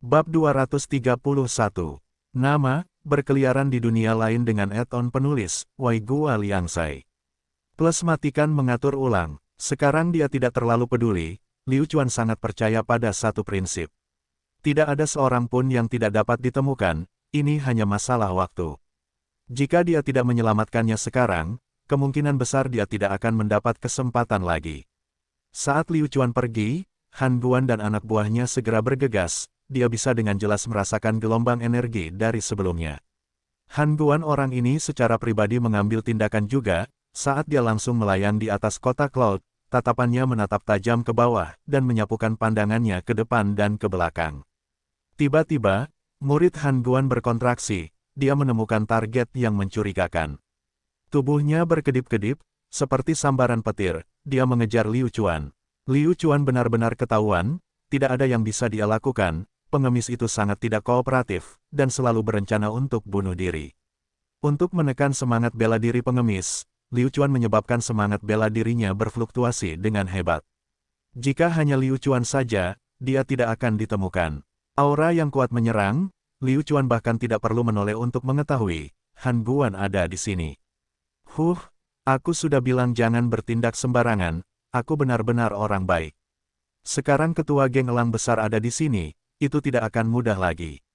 Bab 231. Nama, berkeliaran di dunia lain dengan add-on penulis, Wai Gua Liangsai. Plus matikan mengatur ulang. Sekarang dia tidak terlalu peduli, Liu Chuan sangat percaya pada satu prinsip. Tidak ada seorang pun yang tidak dapat ditemukan, ini hanya masalah waktu. Jika dia tidak menyelamatkannya sekarang, kemungkinan besar dia tidak akan mendapat kesempatan lagi. Saat Liu Chuan pergi, Han Guan dan anak buahnya segera bergegas. Dia bisa dengan jelas merasakan gelombang energi dari sebelumnya. Han Guan orang ini secara pribadi mengambil tindakan juga, saat dia langsung melayang di atas kota Cloud, tatapannya menatap tajam ke bawah dan menyapukan pandangannya ke depan dan ke belakang. Tiba-tiba, murid Han Guan berkontraksi, dia menemukan target yang mencurigakan. Tubuhnya berkedip-kedip, seperti sambaran petir, dia mengejar Liu Chuan. Liu Chuan benar-benar ketahuan, tidak ada yang bisa dia lakukan. Pengemis itu sangat tidak kooperatif, dan selalu berencana untuk bunuh diri. Untuk menekan semangat bela diri pengemis, Liu Chuan menyebabkan semangat bela dirinya berfluktuasi dengan hebat. Jika hanya Liu Chuan saja, dia tidak akan ditemukan. Aura yang kuat menyerang, Liu Chuan bahkan tidak perlu menoleh untuk mengetahui, Han Guan ada di sini. Aku sudah bilang jangan bertindak sembarangan, aku benar-benar orang baik. Sekarang ketua geng elang besar ada di sini. Itu tidak akan mudah lagi.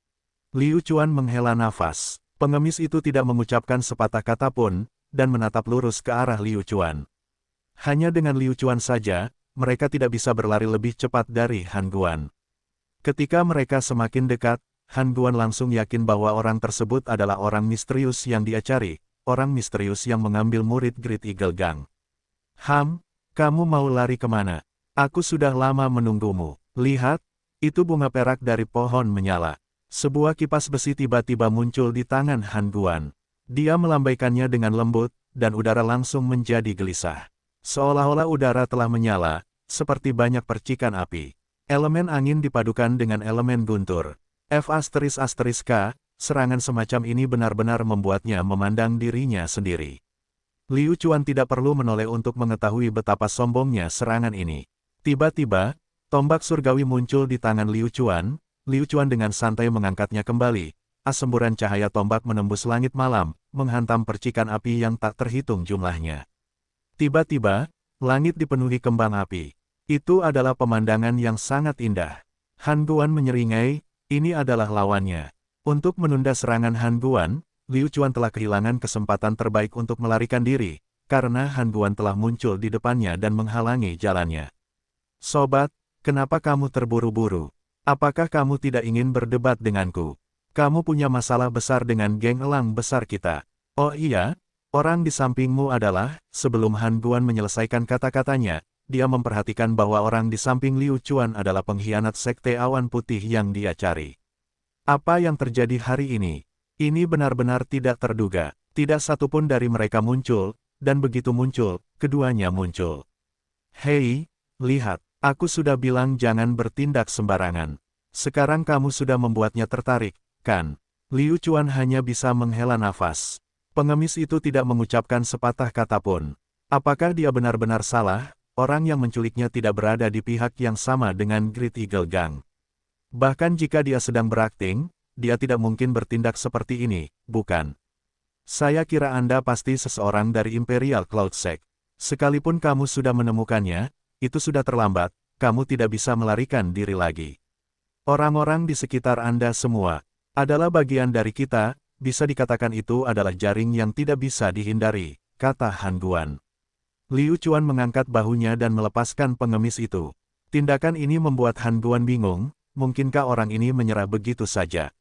Liu Chuan menghela nafas. Pengemis itu tidak mengucapkan sepatah kata pun, dan menatap lurus ke arah Liu Chuan. Hanya dengan Liu Chuan saja, mereka tidak bisa berlari lebih cepat dari Han Guan. Ketika mereka semakin dekat, Han Guan langsung yakin bahwa orang tersebut adalah orang misterius yang dia cari, orang misterius yang mengambil murid Great Eagle Gang. Kamu mau lari kemana? Aku sudah lama menunggumu. Lihat, itu bunga perak dari pohon menyala. Sebuah kipas besi tiba-tiba muncul di tangan Han Guan. Dia melambaikannya dengan lembut, dan udara langsung menjadi gelisah. Seolah-olah udara telah menyala, seperti banyak percikan api. Elemen angin dipadukan dengan elemen guntur. F***K, serangan semacam ini benar-benar membuatnya memandang dirinya sendiri. Liu Chuan tidak perlu menoleh untuk mengetahui betapa sombongnya serangan ini. Tiba-tiba, tombak surgawi muncul di tangan Liu Chuan. Liu Chuan dengan santai mengangkatnya kembali. Semburan cahaya tombak menembus langit malam, menghantam percikan api yang tak terhitung jumlahnya. Tiba-tiba, langit dipenuhi kembang api. Itu adalah pemandangan yang sangat indah. Han Guan menyeringai, ini adalah lawannya. Untuk menunda serangan Han Guan, Liu Chuan telah kehilangan kesempatan terbaik untuk melarikan diri, karena Han Guan telah muncul di depannya dan menghalangi jalannya. Sobat, kenapa kamu terburu-buru? Apakah kamu tidak ingin berdebat denganku? Kamu punya masalah besar dengan geng elang besar kita. Oh iya, orang di sampingmu adalah, sebelum Han Guan menyelesaikan kata-katanya, dia memperhatikan bahwa orang di samping Liu Chuan adalah pengkhianat sekte awan putih yang dia cari. Apa yang terjadi hari ini? Ini benar-benar tidak terduga. Tidak satupun dari mereka muncul, dan begitu muncul, keduanya muncul. Hei, lihat. Aku sudah bilang jangan bertindak sembarangan. Sekarang kamu sudah membuatnya tertarik, kan? Liu Chuan hanya bisa menghela nafas. Pengemis itu tidak mengucapkan sepatah kata pun. Apakah dia benar-benar salah? Orang yang menculiknya tidak berada di pihak yang sama dengan Great Eagle Gang. Bahkan jika dia sedang berakting, dia tidak mungkin bertindak seperti ini, bukan? Saya kira Anda pasti seseorang dari Imperial Cloud Sect. Sekalipun kamu sudah menemukannya, itu sudah terlambat, kamu tidak bisa melarikan diri lagi. Orang-orang di sekitar Anda semua adalah bagian dari kita, bisa dikatakan itu adalah jaring yang tidak bisa dihindari, kata Han Guan. Liu Chuan mengangkat bahunya dan melepaskan pengemis itu. Tindakan ini membuat Han Guan bingung, mungkinkah orang ini menyerah begitu saja?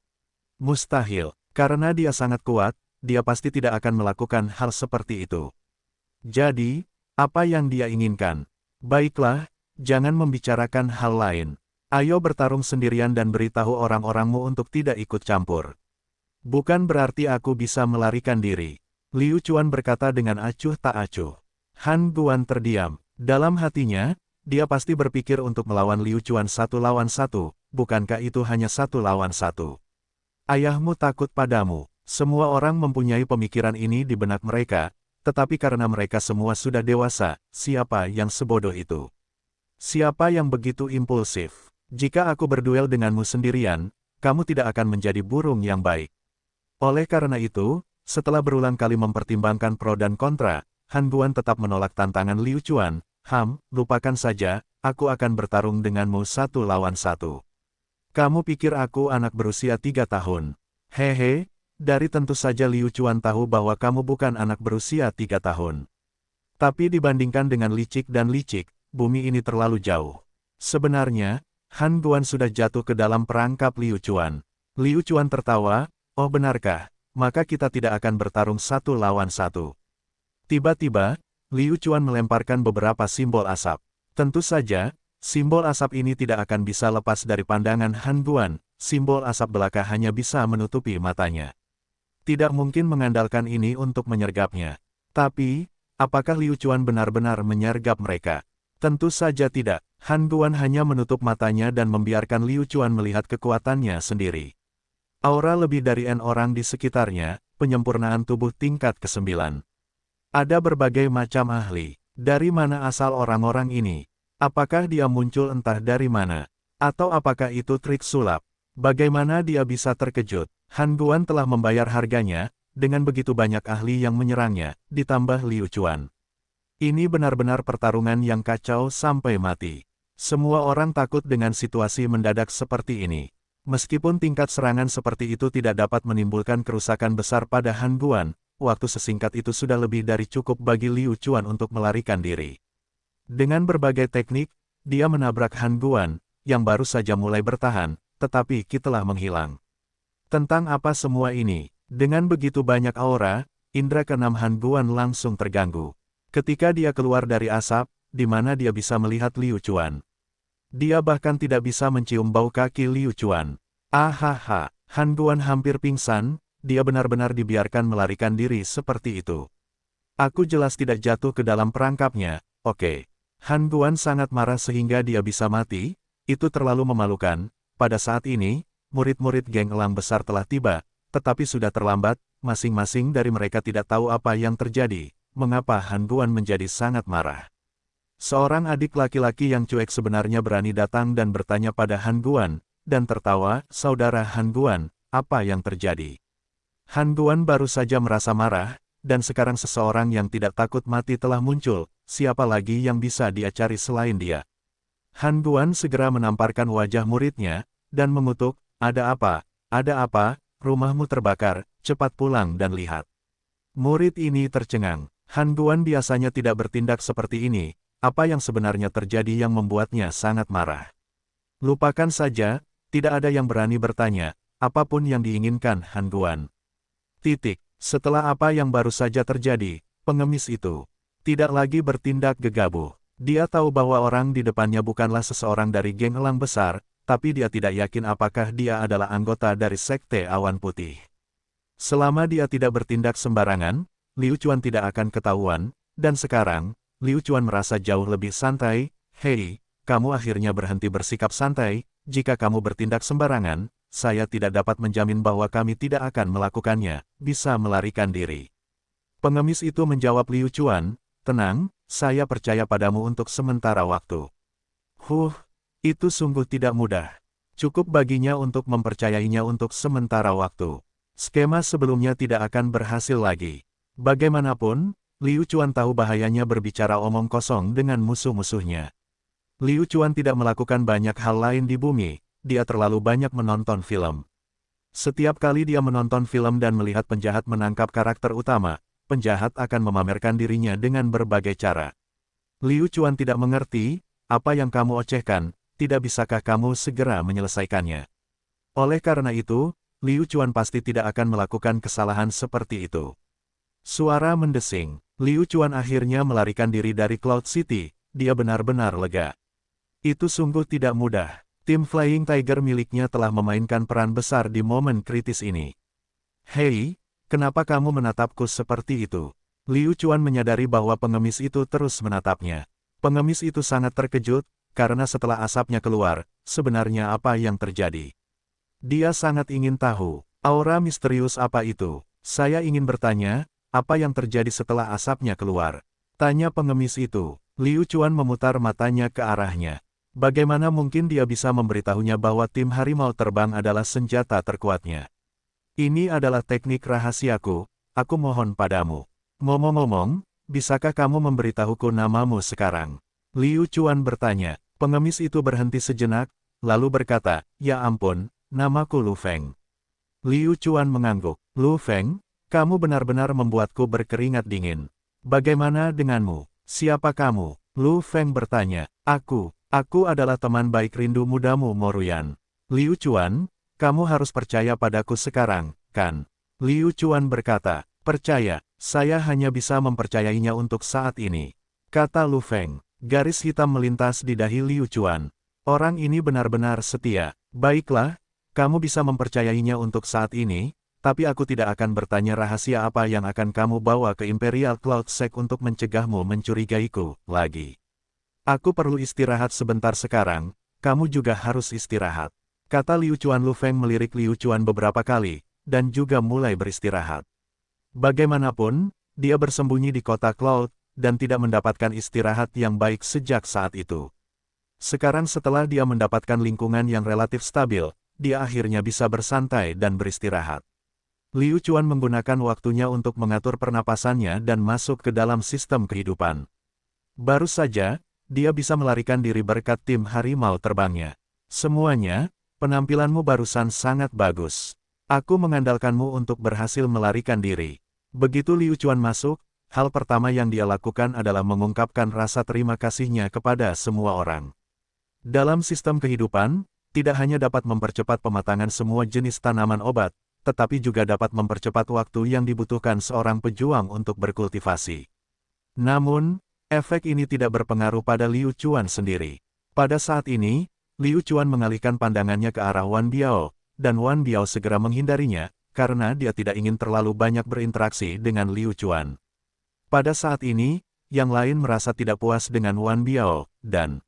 Mustahil, karena dia sangat kuat, dia pasti tidak akan melakukan hal seperti itu. Jadi, apa yang dia inginkan? Baiklah, jangan membicarakan hal lain. Ayo bertarung sendirian dan beritahu orang-orangmu untuk tidak ikut campur. Bukan berarti aku bisa melarikan diri. Liu Chuan berkata dengan acuh tak acuh. Han Guan terdiam. Dalam hatinya, dia pasti berpikir untuk melawan Liu Chuan 1 lawan 1, bukankah itu hanya 1 lawan 1? Ayahmu takut padamu. Semua orang mempunyai pemikiran ini di benak mereka, tetapi karena mereka semua sudah dewasa, siapa yang sebodoh itu? Siapa yang begitu impulsif? Jika aku berduel denganmu sendirian, kamu tidak akan menjadi burung yang baik. Oleh karena itu, setelah berulang kali mempertimbangkan pro dan kontra, Han Guan tetap menolak tantangan Liu Chuan. Lupakan saja, aku akan bertarung denganmu 1 lawan 1. Kamu pikir aku anak berusia 3 tahun? Hehe, dari tentu saja Liu Chuan tahu bahwa kamu bukan anak berusia 3 tahun. Tapi dibandingkan dengan licik dan licik, bumi ini terlalu jauh. Sebenarnya, Han Guan sudah jatuh ke dalam perangkap Liu Chuan. Liu Chuan tertawa, oh benarkah, maka kita tidak akan bertarung 1 lawan 1. Tiba-tiba, Liu Chuan melemparkan beberapa simbol asap. Tentu saja, simbol asap ini tidak akan bisa lepas dari pandangan Han Guan, simbol asap belaka hanya bisa menutupi matanya. Tidak mungkin mengandalkan ini untuk menyergapnya. Tapi, apakah Liu Chuan benar-benar menyergap mereka? Tentu saja tidak. Han Guan hanya menutup matanya dan membiarkan Liu Chuan melihat kekuatannya sendiri. Aura lebih dari N orang di sekitarnya, penyempurnaan tubuh tingkat ke-9. Ada berbagai macam ahli. Dari mana asal orang-orang ini? Apakah dia muncul entah dari mana? Atau apakah itu trik sulap? Bagaimana dia bisa terkejut? Han Guan telah membayar harganya, dengan begitu banyak ahli yang menyerangnya, ditambah Liu Chuan. Ini benar-benar pertarungan yang kacau sampai mati. Semua orang takut dengan situasi mendadak seperti ini. Meskipun tingkat serangan seperti itu tidak dapat menimbulkan kerusakan besar pada Han Guan, waktu sesingkat itu sudah lebih dari cukup bagi Liu Chuan untuk melarikan diri. Dengan berbagai teknik, dia menabrak Han Guan, yang baru saja mulai bertahan, tetapi telah menghilang. Tentang apa semua ini? Dengan begitu banyak aura, indera keenam Han Guan langsung terganggu. Ketika dia keluar dari asap, di mana dia bisa melihat Liu Chuan. Dia bahkan tidak bisa mencium bau kaki Liu Chuan. Ahaha, Han Guan hampir pingsan, dia benar-benar dibiarkan melarikan diri seperti itu. Aku jelas tidak jatuh ke dalam perangkapnya, oke. Han Guan sangat marah sehingga dia bisa mati, itu terlalu memalukan. Pada saat ini, murid-murid geng elang besar telah tiba, tetapi sudah terlambat, masing-masing dari mereka tidak tahu apa yang terjadi, mengapa Han Guan menjadi sangat marah. Seorang adik laki-laki yang cuek sebenarnya berani datang dan bertanya pada Han Guan, dan tertawa, saudara Han Guan, apa yang terjadi? Han Guan baru saja merasa marah, dan sekarang seseorang yang tidak takut mati telah muncul, siapa lagi yang bisa dia cari selain dia? Han Guan segera menamparkan wajah muridnya, dan mengutuk, ada apa, rumahmu terbakar, cepat pulang dan lihat. Murid ini tercengang, Han Guan biasanya tidak bertindak seperti ini. Apa yang sebenarnya terjadi yang membuatnya sangat marah? Lupakan saja, tidak ada yang berani bertanya, apapun yang diinginkan Han Guan. Setelah apa yang baru saja terjadi, pengemis itu tidak lagi bertindak gegabah. Dia tahu bahwa orang di depannya bukanlah seseorang dari geng elang besar, tapi dia tidak yakin apakah dia adalah anggota dari Sekte Awan Putih. Selama dia tidak bertindak sembarangan, Liu Chuan tidak akan ketahuan, dan sekarang, Liu Chuan merasa jauh lebih santai. Hei, kamu akhirnya berhenti bersikap santai, jika kamu bertindak sembarangan, saya tidak dapat menjamin bahwa kami tidak akan melakukannya, bisa melarikan diri. Pengemis itu menjawab Liu Chuan, tenang, saya percaya padamu untuk sementara waktu. Itu sungguh tidak mudah. Cukup baginya untuk mempercayainya untuk sementara waktu. Skema sebelumnya tidak akan berhasil lagi. Bagaimanapun, Liu Chuan tahu bahayanya berbicara omong kosong dengan musuh-musuhnya. Liu Chuan tidak melakukan banyak hal lain di bumi, dia terlalu banyak menonton film. Setiap kali dia menonton film dan melihat penjahat menangkap karakter utama, penjahat akan memamerkan dirinya dengan berbagai cara. Liu Chuan tidak mengerti, apa yang kamu ocehkan, tidak bisakah kamu segera menyelesaikannya? Oleh karena itu, Liu Chuan pasti tidak akan melakukan kesalahan seperti itu. Suara mendesing. Liu Chuan akhirnya melarikan diri dari Cloud City, dia benar-benar lega. Itu sungguh tidak mudah. Tim Flying Tiger miliknya telah memainkan peran besar di momen kritis ini. Hei, kenapa kamu menatapku seperti itu? Liu Chuan menyadari bahwa pengemis itu terus menatapnya. Pengemis itu sangat terkejut, karena setelah asapnya keluar, sebenarnya apa yang terjadi? Dia sangat ingin tahu, aura misterius apa itu? Saya ingin bertanya, apa yang terjadi setelah asapnya keluar? Tanya pengemis itu. Liu Chuan memutar matanya ke arahnya. Bagaimana mungkin dia bisa memberitahunya bahwa tim harimau terbang adalah senjata terkuatnya? Ini adalah teknik rahasiaku, aku mohon padamu. Ngomong-ngomong, bisakah kamu memberitahuku namamu sekarang? Liu Chuan bertanya. Pengemis itu berhenti sejenak, lalu berkata, ya ampun, namaku Lu Feng. Liu Chuan mengangguk. Lu Feng, kamu benar-benar membuatku berkeringat dingin. Bagaimana denganmu? Siapa kamu? Lu Feng bertanya. Aku adalah teman baik rindu mudamu Moruyan. Liu Chuan, kamu harus percaya padaku sekarang, kan? Liu Chuan berkata, percaya, saya hanya bisa mempercayainya untuk saat ini. Kata Lu Feng. Garis hitam melintas di dahi Liu Chuan. Orang ini benar-benar setia. Baiklah, kamu bisa mempercayainya untuk saat ini, tapi aku tidak akan bertanya rahasia apa yang akan kamu bawa ke Imperial Cloud Sect untuk mencegahmu mencurigaiku lagi. Aku perlu istirahat sebentar sekarang, kamu juga harus istirahat. Kata Liu Chuan. Lu Feng melirik Liu Chuan beberapa kali, dan juga mulai beristirahat. Bagaimanapun, dia bersembunyi di kota Cloud, dan tidak mendapatkan istirahat yang baik sejak saat itu. Sekarang setelah dia mendapatkan lingkungan yang relatif stabil, dia akhirnya bisa bersantai dan beristirahat. Liu Chuan menggunakan waktunya untuk mengatur pernapasannya dan masuk ke dalam sistem kehidupan. Baru saja, dia bisa melarikan diri berkat tim harimau terbangnya. Semuanya, penampilanmu barusan sangat bagus. Aku mengandalkanmu untuk berhasil melarikan diri. Begitu Liu Chuan masuk, hal pertama yang dia lakukan adalah mengungkapkan rasa terima kasihnya kepada semua orang. Dalam sistem kehidupan, tidak hanya dapat mempercepat pematangan semua jenis tanaman obat, tetapi juga dapat mempercepat waktu yang dibutuhkan seorang pejuang untuk berkultivasi. Namun, efek ini tidak berpengaruh pada Liu Chuan sendiri. Pada saat ini, Liu Chuan mengalihkan pandangannya ke arah Wan Biao, dan Wan Biao segera menghindarinya, karena dia tidak ingin terlalu banyak berinteraksi dengan Liu Chuan. Pada saat ini, yang lain merasa tidak puas dengan Wan Biao, dan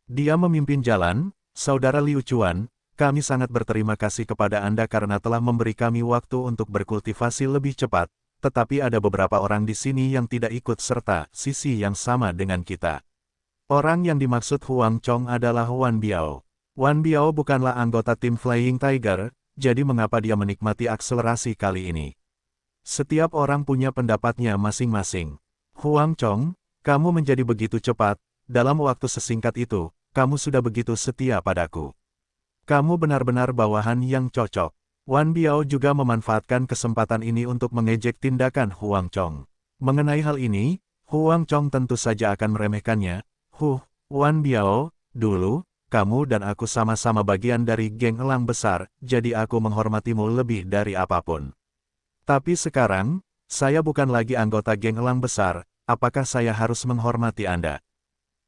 dia memimpin jalan. Saudara Liu Chuan, kami sangat berterima kasih kepada Anda karena telah memberi kami waktu untuk berkultivasi lebih cepat, tetapi ada beberapa orang di sini yang tidak ikut serta sisi yang sama dengan kita. Orang yang dimaksud Huang Chong adalah Wan Biao. Wan Biao bukanlah anggota tim Flying Tiger, jadi mengapa dia menikmati akselerasi kali ini? Setiap orang punya pendapatnya masing-masing. Huang Chong, kamu menjadi begitu cepat, dalam waktu sesingkat itu, kamu sudah begitu setia padaku. Kamu benar-benar bawahan yang cocok. Wan Biao juga memanfaatkan kesempatan ini untuk mengejek tindakan Huang Chong. Mengenai hal ini, Huang Chong tentu saja akan meremehkannya. Wan Biao, dulu, kamu dan aku sama-sama bagian dari geng elang besar, jadi aku menghormatimu lebih dari apapun. Tapi sekarang, saya bukan lagi anggota geng elang besar, apakah saya harus menghormati Anda?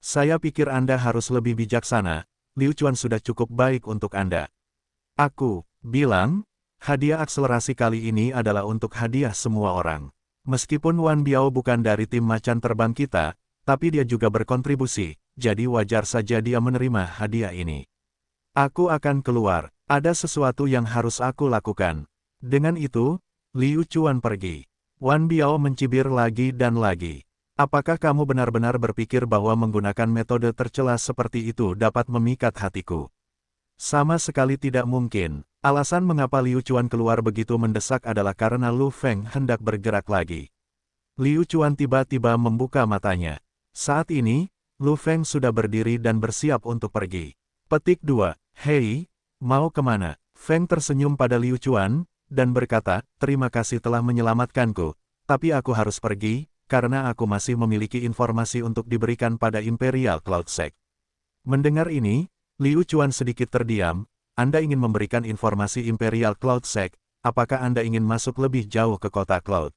Saya pikir Anda harus lebih bijaksana, Liu Chuan sudah cukup baik untuk Anda. Aku bilang, hadiah akselerasi kali ini adalah untuk hadiah semua orang. Meskipun Wan Biao bukan dari tim macan terbang kita, tapi dia juga berkontribusi, jadi wajar saja dia menerima hadiah ini. Aku akan keluar, ada sesuatu yang harus aku lakukan. Dengan itu, Liu Chuan pergi. Wan Biao mencibir lagi dan lagi. Apakah kamu benar-benar berpikir bahwa menggunakan metode tercela seperti itu dapat memikat hatiku? Sama sekali tidak mungkin. Alasan mengapa Liu Chuan keluar begitu mendesak adalah karena Lu Feng hendak bergerak lagi. Liu Chuan tiba-tiba membuka matanya. Saat ini, Lu Feng sudah berdiri dan bersiap untuk pergi. Petik 2. Hei, mau kemana? Feng tersenyum pada Liu Chuan, dan berkata, terima kasih telah menyelamatkanku, tapi aku harus pergi, karena aku masih memiliki informasi untuk diberikan pada Imperial Cloud Sect. Mendengar ini, Liu Chuan sedikit terdiam. Anda ingin memberikan informasi Imperial Cloud Sect, apakah Anda ingin masuk lebih jauh ke kota Cloud?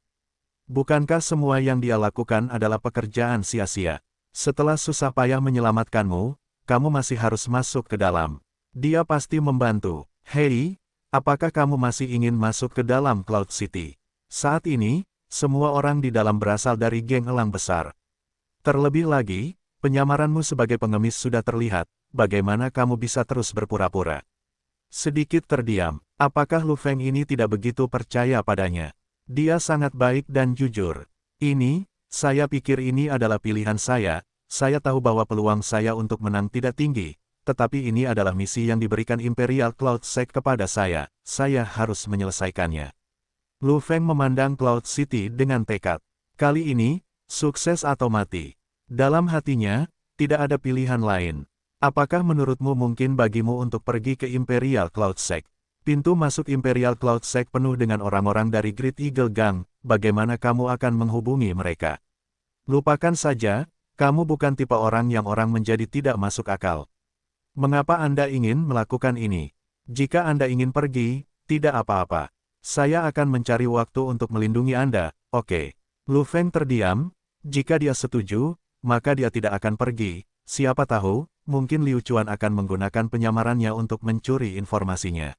Bukankah semua yang dia lakukan adalah pekerjaan sia-sia? Setelah susah payah menyelamatkanmu, kamu masih harus masuk ke dalam. Dia pasti membantu. Hei, apakah kamu masih ingin masuk ke dalam Cloud City? Saat ini, semua orang di dalam berasal dari geng elang besar. Terlebih lagi, penyamaranmu sebagai pengemis sudah terlihat, bagaimana kamu bisa terus berpura-pura? Sedikit terdiam, apakah Lu Feng ini tidak begitu percaya padanya? Dia sangat baik dan jujur. Saya pikir ini adalah pilihan saya saya tahu bahwa peluang saya untuk menang tidak tinggi, tetapi ini adalah misi yang diberikan Imperial Cloud Sect kepada saya harus menyelesaikannya. Lu Feng memandang Cloud City dengan tekad. Kali ini, sukses atau mati. Dalam hatinya, tidak ada pilihan lain. Apakah menurutmu mungkin bagimu untuk pergi ke Imperial Cloud Sect? Pintu masuk Imperial Cloud Sect penuh dengan orang-orang dari Great Eagle Gang, bagaimana kamu akan menghubungi mereka? Lupakan saja, kamu bukan tipe orang yang orang menjadi tidak masuk akal. Mengapa Anda ingin melakukan ini? Jika Anda ingin pergi, tidak apa-apa. Saya akan mencari waktu untuk melindungi Anda, oke. Lu Feng terdiam, jika dia setuju, maka dia tidak akan pergi. Siapa tahu, mungkin Liu Chuan akan menggunakan penyamarannya untuk mencuri informasinya.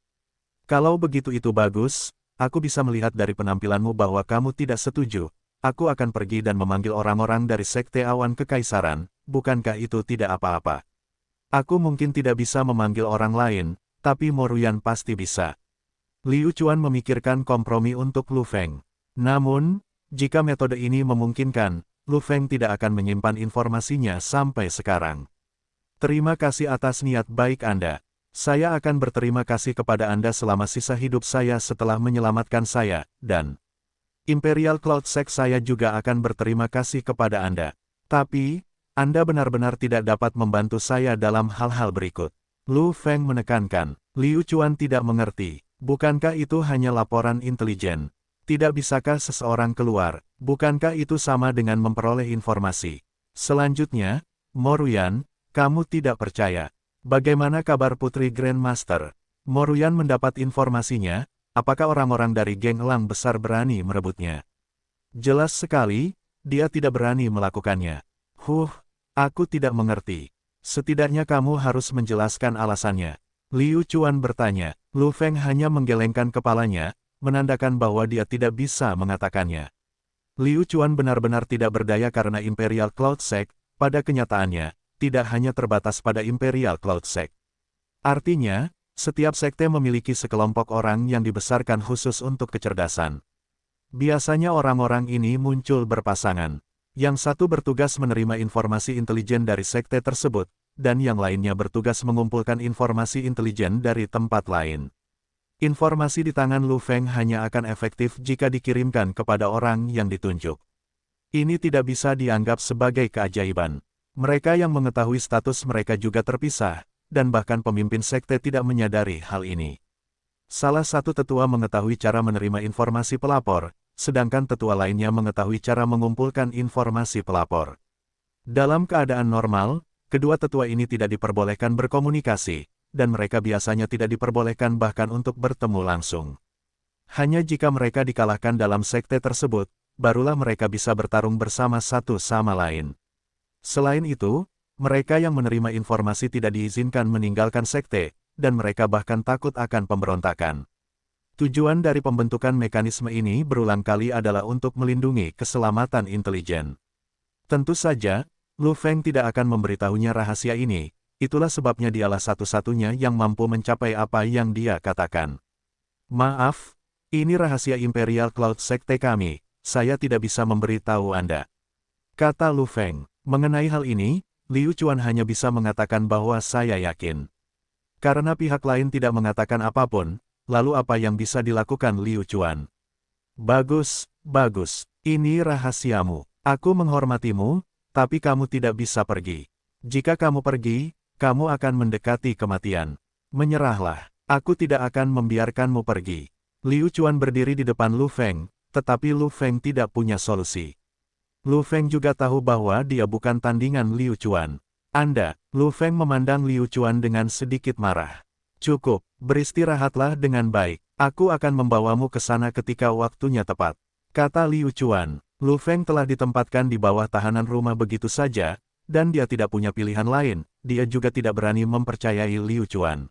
Kalau begitu itu bagus, aku bisa melihat dari penampilanmu bahwa kamu tidak setuju. Aku akan pergi dan memanggil orang-orang dari Sekte Awan Kekaisaran, bukankah itu tidak apa-apa? Aku mungkin tidak bisa memanggil orang lain, tapi Mo Ruyan pasti bisa. Liu Chuan memikirkan kompromi untuk Lu Feng. Namun, jika metode ini memungkinkan, Lu Feng tidak akan menyimpan informasinya sampai sekarang. Terima kasih atas niat baik Anda. Saya akan berterima kasih kepada Anda selama sisa hidup saya setelah menyelamatkan saya, dan Imperial Cloud Sect saya juga akan berterima kasih kepada Anda. Tapi, Anda benar-benar tidak dapat membantu saya dalam hal-hal berikut. Lu Feng menekankan. Liu Chuan tidak mengerti. Bukankah itu hanya laporan intelijen? Tidak bisakah seseorang keluar? Bukankah itu sama dengan memperoleh informasi? Selanjutnya, Mo Ruyan, kamu tidak percaya. Bagaimana kabar Putri Grandmaster? Mo Ruyan mendapat informasinya, apakah orang-orang dari geng elang besar berani merebutnya? Jelas sekali, dia tidak berani melakukannya. Aku tidak mengerti. Setidaknya kamu harus menjelaskan alasannya. Liu Chuan bertanya. Lu Feng hanya menggelengkan kepalanya, menandakan bahwa dia tidak bisa mengatakannya. Liu Chuan benar-benar tidak berdaya karena Imperial Cloud Sect, pada kenyataannya, tidak hanya terbatas pada Imperial Cloud Sect. Artinya, setiap sekte memiliki sekelompok orang yang dibesarkan khusus untuk kecerdasan. Biasanya orang-orang ini muncul berpasangan. Yang satu bertugas menerima informasi intelijen dari sekte tersebut, dan yang lainnya bertugas mengumpulkan informasi intelijen dari tempat lain. Informasi di tangan Lu Feng hanya akan efektif jika dikirimkan kepada orang yang ditunjuk. Ini tidak bisa dianggap sebagai keajaiban. Mereka yang mengetahui status mereka juga terpisah, dan bahkan pemimpin sekte tidak menyadari hal ini. Salah satu tetua mengetahui cara menerima informasi pelapor, sedangkan tetua lainnya mengetahui cara mengumpulkan informasi pelapor. Dalam keadaan normal, kedua tetua ini tidak diperbolehkan berkomunikasi, dan mereka biasanya tidak diperbolehkan bahkan untuk bertemu langsung. Hanya jika mereka dikalahkan dalam sekte tersebut, barulah mereka bisa bertarung bersama satu sama lain. Selain itu, mereka yang menerima informasi tidak diizinkan meninggalkan sekte, dan mereka bahkan takut akan pemberontakan. Tujuan dari pembentukan mekanisme ini berulang kali adalah untuk melindungi keselamatan intelijen. Tentu saja, Lu Feng tidak akan memberitahunya rahasia ini, itulah sebabnya dialah satu-satunya yang mampu mencapai apa yang dia katakan. Maaf, ini rahasia Imperial Cloud Sekte kami, saya tidak bisa memberitahu Anda. Kata Lu Feng. Mengenai hal ini, Liu Chuan hanya bisa mengatakan bahwa saya yakin. Karena pihak lain tidak mengatakan apapun, lalu apa yang bisa dilakukan Liu Chuan? Bagus, bagus, ini rahasiamu. Aku menghormatimu, tapi kamu tidak bisa pergi. Jika kamu pergi, kamu akan mendekati kematian. Menyerahlah, aku tidak akan membiarkanmu pergi. Liu Chuan berdiri di depan Lu Feng, tetapi Lu Feng tidak punya solusi. Lu Feng juga tahu bahwa dia bukan tandingan Liu Chuan. Lu Feng memandang Liu Chuan dengan sedikit marah. Cukup, beristirahatlah dengan baik. Aku akan membawamu ke sana ketika waktunya tepat. Kata Liu Chuan. Lu Feng telah ditempatkan di bawah tahanan rumah begitu saja, dan dia tidak punya pilihan lain, dia juga tidak berani mempercayai Liu Chuan.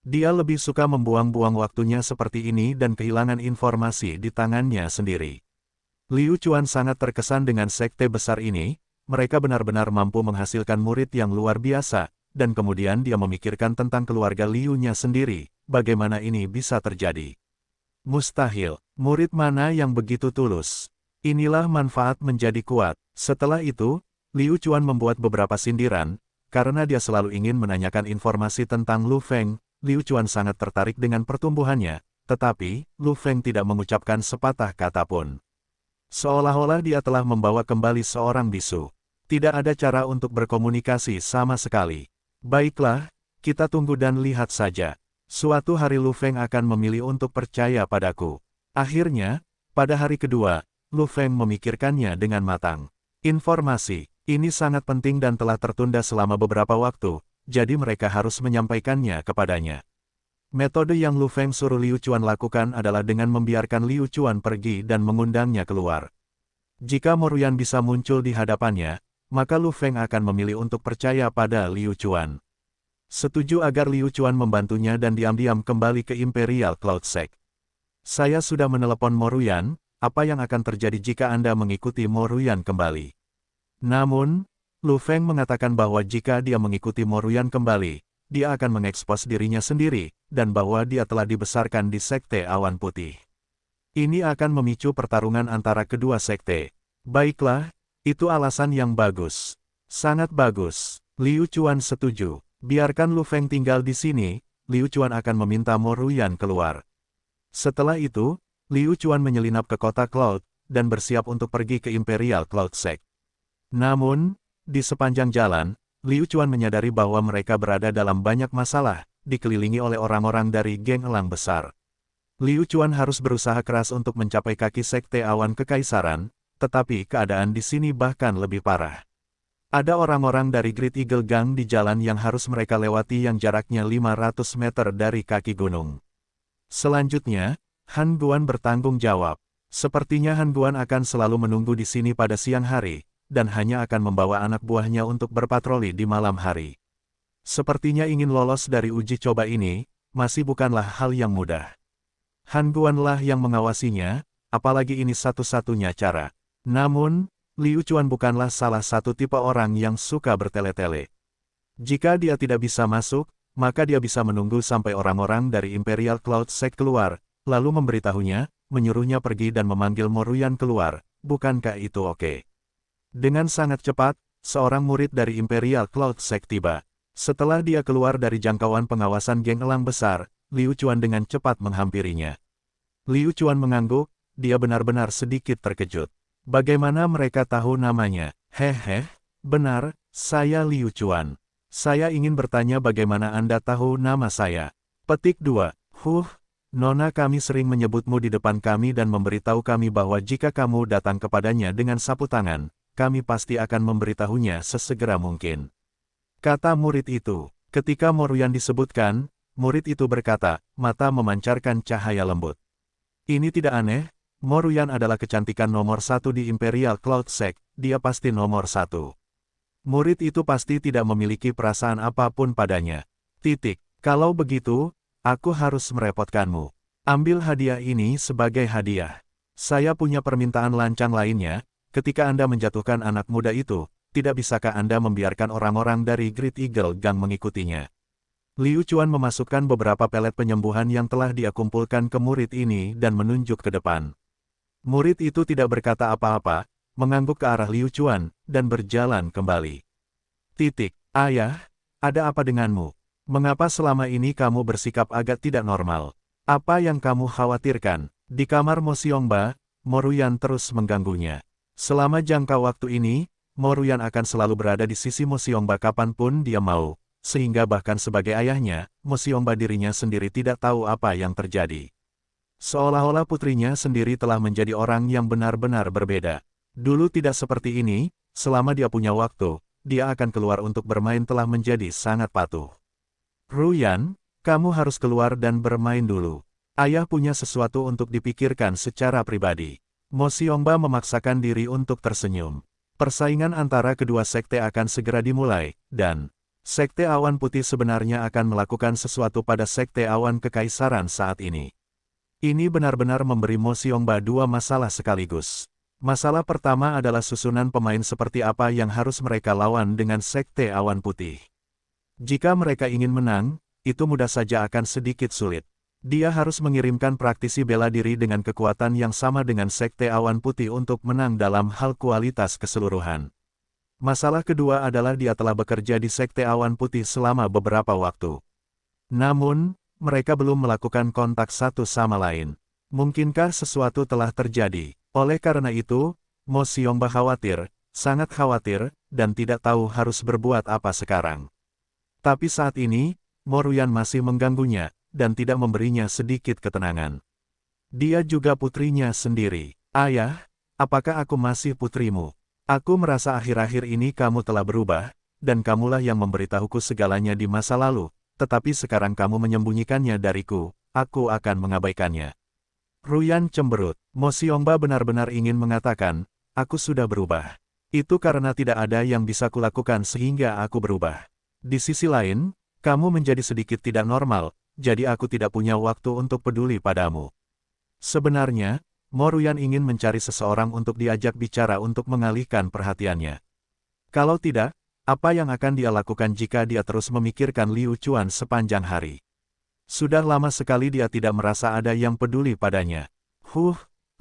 Dia lebih suka membuang-buang waktunya seperti ini dan kehilangan informasi di tangannya sendiri. Liu Chuan sangat terkesan dengan sekte besar ini, mereka benar-benar mampu menghasilkan murid yang luar biasa, dan kemudian dia memikirkan tentang keluarga Liu-nya sendiri, bagaimana ini bisa terjadi. Mustahil, murid mana yang begitu tulus? Inilah manfaat menjadi kuat. Setelah itu, Liu Chuan membuat beberapa sindiran, karena dia selalu ingin menanyakan informasi tentang Lu Feng. Liu Chuan sangat tertarik dengan pertumbuhannya, tetapi Lu Feng tidak mengucapkan sepatah kata pun. Seolah-olah dia telah membawa kembali seorang bisu. Tidak ada cara untuk berkomunikasi sama sekali. Baiklah, kita tunggu dan lihat saja. Suatu hari Lu Feng akan memilih untuk percaya padaku. Akhirnya, pada hari kedua, Lu Feng memikirkannya dengan matang. Informasi ini sangat penting dan telah tertunda selama beberapa waktu, jadi mereka harus menyampaikannya kepadanya. Metode yang Lu Feng suruh Liu Chuan lakukan adalah dengan membiarkan Liu Chuan pergi dan mengundangnya keluar. Jika Mo Ruyan bisa muncul di hadapannya, maka Lu Feng akan memilih untuk percaya pada Liu Chuan. Setuju agar Liu Chuan membantunya dan diam-diam kembali ke Imperial Cloud Sect. Saya sudah menelepon Mo Ruyan, apa yang akan terjadi jika Anda mengikuti Mo Ruyan kembali? Namun, Lu Feng mengatakan bahwa jika dia mengikuti Mo Ruyan kembali, dia akan mengekspos dirinya sendiri, dan bahwa dia telah dibesarkan di Sekte Awan Putih. Ini akan memicu pertarungan antara kedua sekte. Baiklah, itu alasan yang bagus. Sangat bagus. Liu Chuan setuju. Biarkan Lu Feng tinggal di sini, Liu Chuan akan meminta Mo Ruyan keluar. Setelah itu, Liu Chuan menyelinap ke kota Cloud, dan bersiap untuk pergi ke Imperial Cloud Sect. Namun, di sepanjang jalan, Liu Chuan menyadari bahwa mereka berada dalam banyak masalah, dikelilingi oleh orang-orang dari geng elang besar. Liu Chuan harus berusaha keras untuk mencapai kaki Sekte Awan Kekaisaran, tetapi keadaan di sini bahkan lebih parah. Ada orang-orang dari Great Eagle Gang di jalan yang harus mereka lewati yang jaraknya 500 meter dari kaki gunung. Selanjutnya, Han Guan bertanggung jawab. Sepertinya Han Guan akan selalu menunggu di sini pada siang hari, dan hanya akan membawa anak buahnya untuk berpatroli di malam hari. Sepertinya ingin lolos dari uji coba ini, masih bukanlah hal yang mudah. Han Guanlah yang mengawasinya, apalagi ini satu-satunya cara. Namun, Liu Chuan bukanlah salah satu tipe orang yang suka bertele-tele. Jika dia tidak bisa masuk, maka dia bisa menunggu sampai orang-orang dari Imperial Cloud Sect keluar, lalu memberitahunya, menyuruhnya pergi dan memanggil Mo Ruyan keluar. Bukankah itu oke? Dengan sangat cepat, seorang murid dari Imperial Cloud Sect tiba. Setelah dia keluar dari jangkauan pengawasan geng elang besar, Liu Chuan dengan cepat menghampirinya. Liu Chuan mengangguk, dia benar-benar sedikit terkejut. Bagaimana mereka tahu namanya? Hehe, benar, saya Liu Chuan. Saya ingin bertanya bagaimana Anda tahu nama saya. Petik 2. Nona kami sering menyebutmu di depan kami dan memberitahu kami bahwa jika kamu datang kepadanya dengan sapu tangan, kami pasti akan memberitahunya sesegera mungkin. Kata murid itu. Ketika Mo Ruyan disebutkan, murid itu berkata, mata memancarkan cahaya lembut. Ini tidak aneh, Mo Ruyan adalah kecantikan nomor 1 di Imperial Cloud Sect, dia pasti nomor 1. Murid itu pasti tidak memiliki perasaan apapun padanya. Kalau begitu, aku harus merepotkanmu. Ambil hadiah ini sebagai hadiah. Saya punya permintaan lancang lainnya. Ketika Anda menjatuhkan anak muda itu, tidak bisakah Anda membiarkan orang-orang dari Great Eagle Gang mengikutinya? Liu Chuan memasukkan beberapa pelet penyembuhan yang telah dia kumpulkan ke murid ini dan menunjuk ke depan. Murid itu tidak berkata apa-apa, mengangguk ke arah Liu Chuan, dan berjalan kembali. Ayah, ada apa denganmu? Mengapa selama ini kamu bersikap agak tidak normal? Apa yang kamu khawatirkan? Di kamar Mo Xiongba, Mo Ruyan terus mengganggunya. Selama jangka waktu ini, Mo Ruyan akan selalu berada di sisi Mo Xiongba kapanpun dia mau, sehingga bahkan sebagai ayahnya, Mo Xiongba dirinya sendiri tidak tahu apa yang terjadi. Seolah-olah putrinya sendiri telah menjadi orang yang benar-benar berbeda. Dulu tidak seperti ini, selama dia punya waktu, dia akan keluar untuk bermain telah menjadi sangat patuh. Ruyan, kamu harus keluar dan bermain dulu. Ayah punya sesuatu untuk dipikirkan secara pribadi. Mo Xiongba memaksakan diri untuk tersenyum. Persaingan antara kedua sekte akan segera dimulai, dan Sekte Awan Putih sebenarnya akan melakukan sesuatu pada Sekte Awan Kekaisaran saat ini. Ini benar-benar memberi Mo Xiongba dua masalah sekaligus. Masalah pertama adalah susunan pemain seperti apa yang harus mereka lawan dengan Sekte Awan Putih. Jika mereka ingin menang, itu mudah saja akan sedikit sulit. Dia harus mengirimkan praktisi bela diri dengan kekuatan yang sama dengan Sekte Awan Putih untuk menang dalam hal kualitas keseluruhan. Masalah kedua adalah dia telah bekerja di Sekte Awan Putih selama beberapa waktu. Namun, mereka belum melakukan kontak satu sama lain. Mungkinkah sesuatu telah terjadi? Oleh karena itu, Mo Xiongba khawatir, sangat khawatir, dan tidak tahu harus berbuat apa sekarang. Tapi saat ini, Mo Ruyan masih mengganggunya, dan tidak memberinya sedikit ketenangan. Dia juga putrinya sendiri. Ayah, apakah aku masih putrimu? Aku merasa akhir-akhir ini kamu telah berubah, dan kamulah yang memberitahuku segalanya di masa lalu, tetapi sekarang kamu menyembunyikannya dariku, aku akan mengabaikannya. Ruyan cemberut. Mo Xiongba benar-benar ingin mengatakan, aku sudah berubah. Itu karena tidak ada yang bisa kulakukan sehingga aku berubah. Di sisi lain, kamu menjadi sedikit tidak normal, jadi aku tidak punya waktu untuk peduli padamu. Sebenarnya, Mo Ruyan ingin mencari seseorang untuk diajak bicara untuk mengalihkan perhatiannya. Kalau tidak, apa yang akan dia lakukan jika dia terus memikirkan Liu Chuan sepanjang hari? Sudah lama sekali dia tidak merasa ada yang peduli padanya.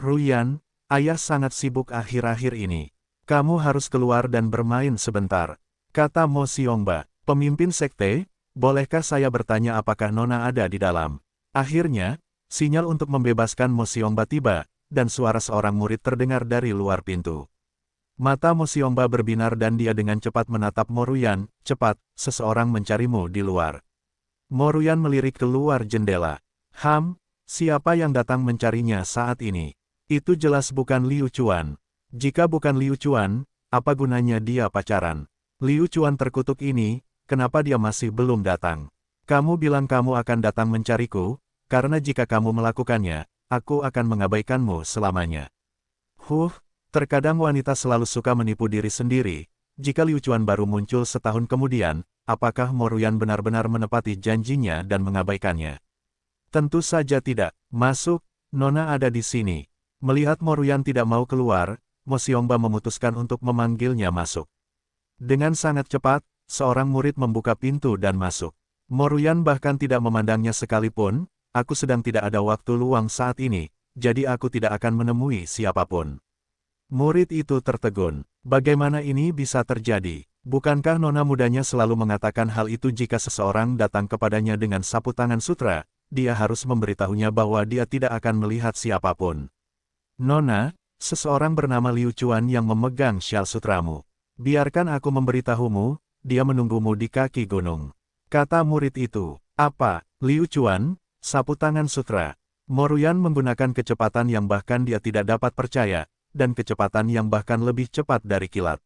Ruyan, ayah sangat sibuk akhir-akhir ini. Kamu harus keluar dan bermain sebentar, kata Mo Xiongba. Pemimpin sekte, bolehkah saya bertanya apakah Nona ada di dalam? Akhirnya, sinyal untuk membebaskan Mo Xiongba tiba, dan suara seorang murid terdengar dari luar pintu. Mata Mo Xiongba berbinar dan dia dengan cepat menatap Mo Ruyan. Cepat, seseorang mencarimu di luar. Mo Ruyan melirik keluar jendela. Siapa yang datang mencarinya saat ini? Itu jelas bukan Liu Chuan. Jika bukan Liu Chuan, apa gunanya dia pacaran? Liu Chuan terkutuk ini, kenapa dia masih belum datang? Kamu bilang kamu akan datang mencariku, karena jika kamu melakukannya, aku akan mengabaikanmu selamanya. Terkadang wanita selalu suka menipu diri sendiri. Jika Liu Chuan baru muncul setahun kemudian, apakah Mo Ruyan benar-benar menepati janjinya dan mengabaikannya? Tentu saja tidak. Masuk, Nona ada di sini. Melihat Mo Ruyan tidak mau keluar, Mo Xiongba memutuskan untuk memanggilnya masuk. Dengan sangat cepat, seorang murid membuka pintu dan masuk. Mo Ruyan bahkan tidak memandangnya sekalipun. Aku sedang tidak ada waktu luang saat ini, jadi aku tidak akan menemui siapapun. Murid itu tertegun. Bagaimana ini bisa terjadi? Bukankah nona mudanya selalu mengatakan hal itu jika seseorang datang kepadanya dengan sapu tangan sutra, dia harus memberitahunya bahwa dia tidak akan melihat siapapun. Nona, seseorang bernama Liu Chuan yang memegang syal sutramu. Biarkan aku memberitahumu, dia menunggumu di kaki gunung. Kata murid itu. Apa, Liu Chuan? Sapu tangan sutra. Mo Ruyan menggunakan kecepatan yang bahkan dia tidak dapat percaya, dan kecepatan yang bahkan lebih cepat dari kilat.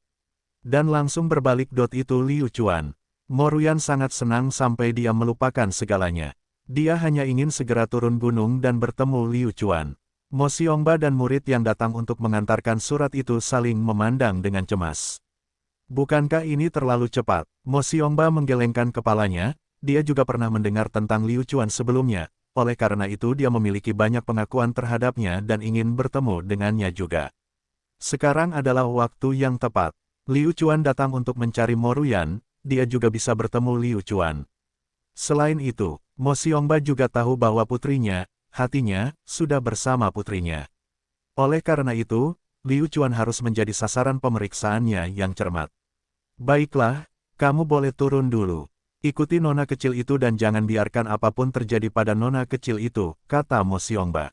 Dan langsung berbalik. Itu Liu Chuan. Mo Ruyan sangat senang sampai dia melupakan segalanya. Dia hanya ingin segera turun gunung dan bertemu Liu Chuan. Mo Xiongba dan murid yang datang untuk mengantarkan surat itu saling memandang dengan cemas. Bukankah ini terlalu cepat? Mo Xiongba menggelengkan kepalanya, dia juga pernah mendengar tentang Liu Chuan sebelumnya, oleh karena itu dia memiliki banyak pengakuan terhadapnya dan ingin bertemu dengannya juga. Sekarang adalah waktu yang tepat. Liu Chuan datang untuk mencari Mo Ruyan, dia juga bisa bertemu Liu Chuan. Selain itu, Mo Xiongba juga tahu bahwa putrinya, hatinya, sudah bersama putrinya. Oleh karena itu, Liu Chuan harus menjadi sasaran pemeriksaannya yang cermat. Baiklah, kamu boleh turun dulu. Ikuti nona kecil itu dan jangan biarkan apapun terjadi pada nona kecil itu, kata Mo Xiongba.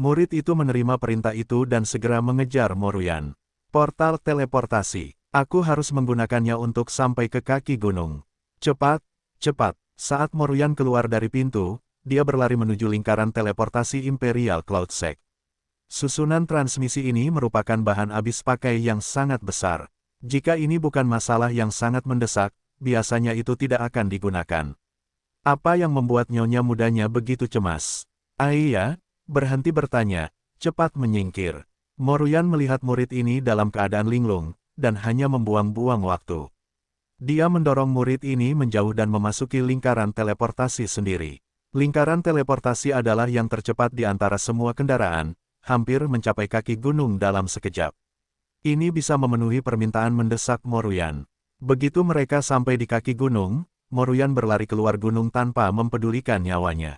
Murid itu menerima perintah itu dan segera mengejar Mo Ruyan. Portal teleportasi. Aku harus menggunakannya untuk sampai ke kaki gunung. Cepat, cepat. Saat Mo Ruyan keluar dari pintu, dia berlari menuju lingkaran teleportasi Imperial Cloud Sect. Susunan transmisi ini merupakan bahan habis pakai yang sangat besar. Jika ini bukan masalah yang sangat mendesak, biasanya itu tidak akan digunakan. Apa yang membuat nyonya mudanya begitu cemas? Iya, berhenti bertanya, cepat menyingkir. Mo Ruyan melihat murid ini dalam keadaan linglung, dan hanya membuang-buang waktu. Dia mendorong murid ini menjauh dan memasuki lingkaran teleportasi sendiri. Lingkaran teleportasi adalah yang tercepat di antara semua kendaraan, hampir mencapai kaki gunung dalam sekejap. Ini bisa memenuhi permintaan mendesak Mo Ruyan. Begitu mereka sampai di kaki gunung, Mo Ruyan berlari keluar gunung tanpa mempedulikan nyawanya.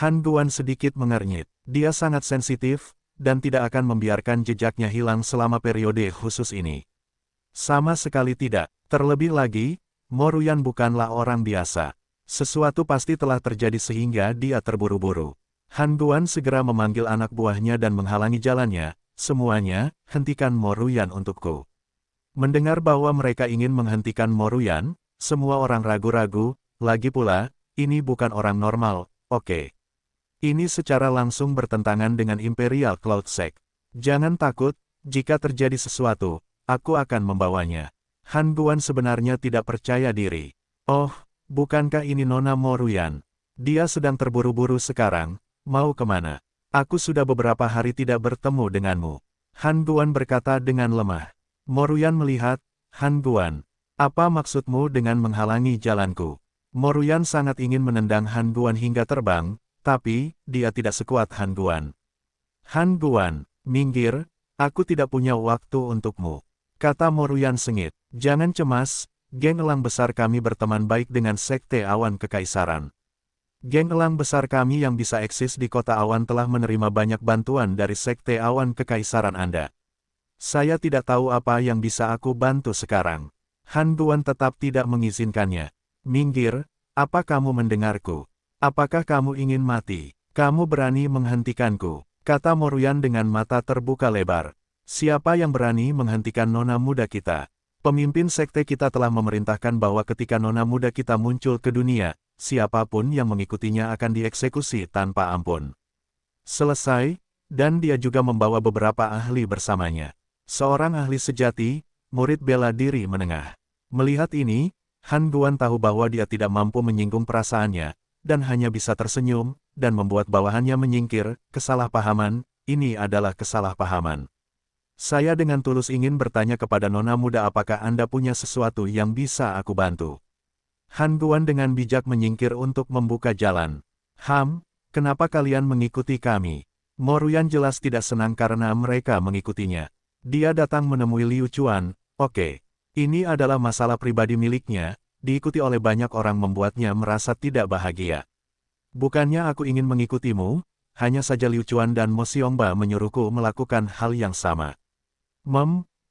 Han Guan sedikit mengernyit. Dia sangat sensitif, dan tidak akan membiarkan jejaknya hilang selama periode khusus ini. Sama sekali tidak. Terlebih lagi, Mo Ruyan bukanlah orang biasa. Sesuatu pasti telah terjadi sehingga dia terburu-buru. Han Guan segera memanggil anak buahnya dan menghalangi jalannya. Semuanya, hentikan Mo Ruyan untukku. Mendengar bahwa mereka ingin menghentikan Mo Ruyan, semua orang ragu-ragu, lagi pula, ini bukan orang normal, oke. Ini secara langsung bertentangan dengan Imperial Cloud Sect. Jangan takut, jika terjadi sesuatu, aku akan membawanya. Han Guan sebenarnya tidak percaya diri. Oh, bukankah ini Nona Mo Ruyan? Dia sedang terburu-buru sekarang, mau kemana? Aku sudah beberapa hari tidak bertemu denganmu. Han Guan berkata dengan lemah. Mo Ruyan melihat, Han Guan, apa maksudmu dengan menghalangi jalanku? Mo Ruyan sangat ingin menendang Han Guan hingga terbang, tapi, dia tidak sekuat Han Guan. Han Guan, minggir, aku tidak punya waktu untukmu. Kata Mo Ruyan sengit. Jangan cemas, geng elang besar kami berteman baik dengan Sekte Awan Kekaisaran. Geng elang besar kami yang bisa eksis di kota awan telah menerima banyak bantuan dari Sekte Awan Kekaisaran Anda. Saya tidak tahu apa yang bisa aku bantu sekarang. Han Guan tetap tidak mengizinkannya. Minggir, apa kamu mendengarku? Apakah kamu ingin mati? Kamu berani menghentikanku? Kata Mo Ruyan dengan mata terbuka lebar. Siapa yang berani menghentikan nona muda kita? Pemimpin sekte kita telah memerintahkan bahwa ketika nona muda kita muncul ke dunia, siapapun yang mengikutinya akan dieksekusi tanpa ampun. Selesai, dan dia juga membawa beberapa ahli bersamanya. Seorang ahli sejati, murid bela diri menengah. Melihat ini, Han Guan tahu bahwa dia tidak mampu menyinggung perasaannya, dan hanya bisa tersenyum, dan membuat bawahannya menyingkir. Kesalahpahaman, ini adalah kesalahpahaman. Saya dengan tulus ingin bertanya kepada nona muda apakah Anda punya sesuatu yang bisa aku bantu. Han Guan dengan bijak menyingkir untuk membuka jalan. Kenapa kalian mengikuti kami? Mo Ruyan jelas tidak senang karena mereka mengikutinya. Dia datang menemui Liu Chuan. Oke, ini adalah masalah pribadi miliknya, diikuti oleh banyak orang membuatnya merasa tidak bahagia. Bukannya aku ingin mengikutimu, hanya saja Liu Chuan dan Mo Xiongba menyuruhku melakukan hal yang sama.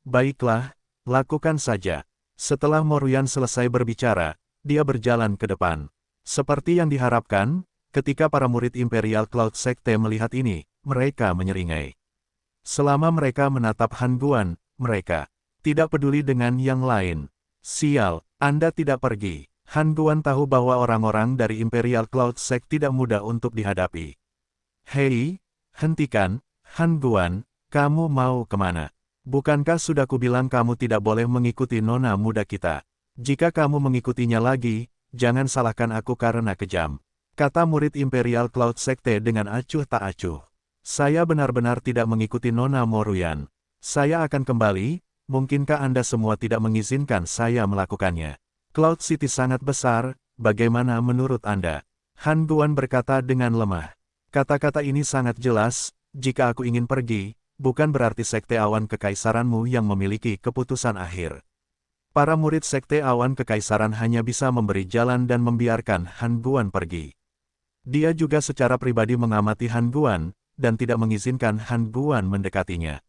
Baiklah, lakukan saja. Setelah Mo Ruyan selesai berbicara, dia berjalan ke depan. Seperti yang diharapkan, ketika para murid Imperial Cloud Sekte melihat ini, mereka menyeringai. Selama mereka menatap Han Guan, mereka tidak peduli dengan yang lain. Sial, Anda tidak pergi. Han Guan tahu bahwa orang-orang dari Imperial Cloud Sect tidak mudah untuk dihadapi. Hei, hentikan, Han Guan, kamu mau kemana? Bukankah sudah kubilang kamu tidak boleh mengikuti nona muda kita? Jika kamu mengikutinya lagi, jangan salahkan aku karena kejam. Kata murid Imperial Cloud Sekte dengan acuh tak acuh. Saya benar-benar tidak mengikuti nona Mo Ruyan. Saya akan kembali, mungkinkah Anda semua tidak mengizinkan saya melakukannya? Cloud City sangat besar, bagaimana menurut Anda? Han Guan berkata dengan lemah. Kata-kata ini sangat jelas, jika aku ingin pergi, bukan berarti Sekte Awan Kekaisaranmu yang memiliki keputusan akhir. Para murid Sekte Awan Kekaisaran hanya bisa memberi jalan dan membiarkan Han Guan pergi. Dia juga secara pribadi mengamati Han Guan, dan tidak mengizinkan Han Guan mendekatinya.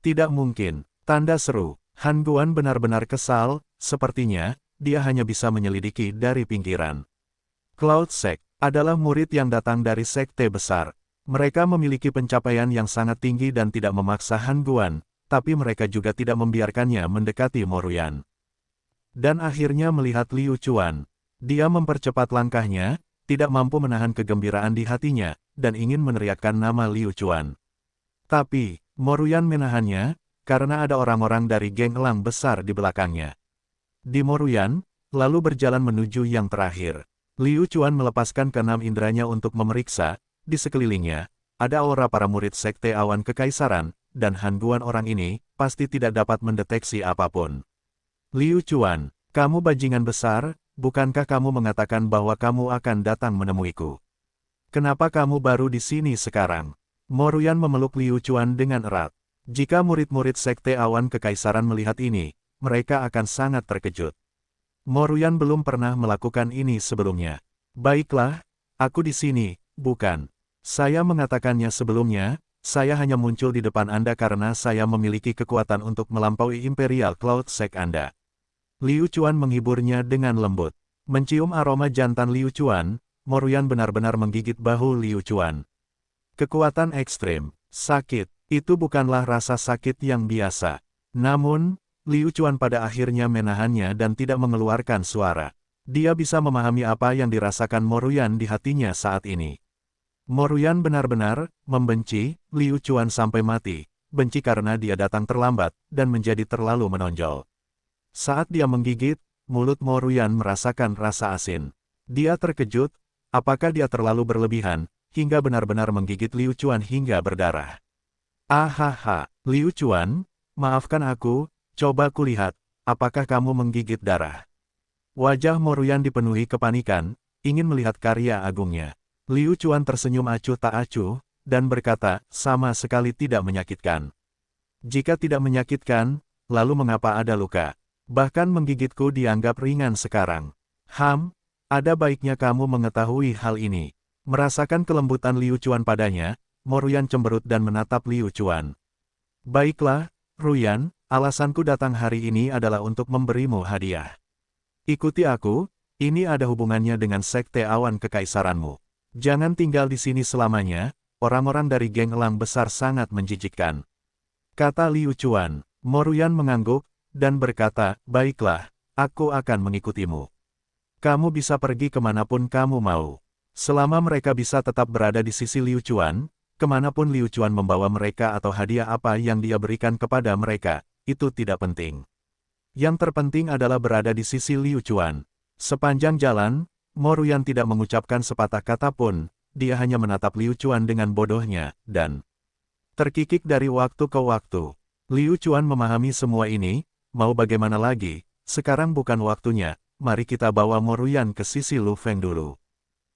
Tidak mungkin, tanda seru. Han Guan benar-benar kesal, sepertinya, dia hanya bisa menyelidiki dari pinggiran. Cloud Sect adalah murid yang datang dari sekte besar. Mereka memiliki pencapaian yang sangat tinggi dan tidak memaksa Han Guan, tapi mereka juga tidak membiarkannya mendekati Mo Ruyan. Dan akhirnya melihat Liu Chuan. Dia mempercepat langkahnya, tidak mampu menahan kegembiraan di hatinya, dan ingin meneriakkan nama Liu Chuan. Tapi, Mo Ruyan menahannya, karena ada orang-orang dari geng elang besar di belakangnya. Di Mo Ruyan, lalu berjalan menuju yang terakhir. Liu Chuan melepaskan keenam indranya untuk memeriksa, di sekelilingnya, ada aura para murid Sekte Awan Kekaisaran, dan Han Guan orang ini, pasti tidak dapat mendeteksi apapun. Liu Chuan, kamu bajingan besar, bukankah kamu mengatakan bahwa kamu akan datang menemuiku? Kenapa kamu baru di sini sekarang? Mo Ruyan memeluk Liu Chuan dengan erat. Jika murid-murid Sekte Awan Kekaisaran melihat ini, mereka akan sangat terkejut. Mo Ruyan belum pernah melakukan ini sebelumnya. Baiklah, aku di sini, bukan. Saya mengatakannya sebelumnya, saya hanya muncul di depan Anda karena saya memiliki kekuatan untuk melampaui Imperial Cloud Sect Anda. Liu Chuan menghiburnya dengan lembut. Mencium aroma jantan Liu Chuan, Moruyan benar-benar menggigit bahu Liu Chuan. Kekuatan ekstrim, sakit, itu bukanlah rasa sakit yang biasa. Namun, Liu Chuan pada akhirnya menahannya dan tidak mengeluarkan suara. Dia bisa memahami apa yang dirasakan Moruyan di hatinya saat ini. Moruyan benar-benar membenci Liu Chuan sampai mati, benci karena dia datang terlambat dan menjadi terlalu menonjol. Saat dia menggigit, mulut Moruyan merasakan rasa asin. Dia terkejut, apakah dia terlalu berlebihan, hingga benar-benar menggigit Liu Chuan hingga berdarah. Ahaha, Liu Chuan, maafkan aku, coba kulihat, apakah kamu menggigit darah. Wajah Moruyan dipenuhi kepanikan, ingin melihat karya agungnya. Liu Chuan tersenyum acuh tak acuh, dan berkata, sama sekali tidak menyakitkan. Jika tidak menyakitkan, lalu mengapa ada luka? Bahkan menggigitku dianggap ringan sekarang. Ada baiknya kamu mengetahui hal ini. Merasakan kelembutan Liu Chuan padanya, Moruyan cemberut dan menatap Liu Chuan. Baiklah, Ruyan, alasanku datang hari ini adalah untuk memberimu hadiah. Ikuti aku, ini ada hubungannya dengan Sekte Awan Kekaisaranmu. Jangan tinggal di sini selamanya, orang-orang dari geng elang besar sangat menjijikkan. Kata Liu Chuan. Moruyan mengangguk, dan berkata, baiklah, aku akan mengikutimu. Kamu bisa pergi kemanapun kamu mau. Selama mereka bisa tetap berada di sisi Liu Chuan, kemanapun Liu Chuan membawa mereka atau hadiah apa yang dia berikan kepada mereka, itu tidak penting. Yang terpenting adalah berada di sisi Liu Chuan. Sepanjang jalan, Moruyan tidak mengucapkan sepatah kata pun, dia hanya menatap Liu Chuan dengan bodohnya, dan terkikik dari waktu ke waktu. Liu Chuan memahami semua ini, mau bagaimana lagi, sekarang bukan waktunya, mari kita bawa Moruyan ke sisi Lu Feng dulu.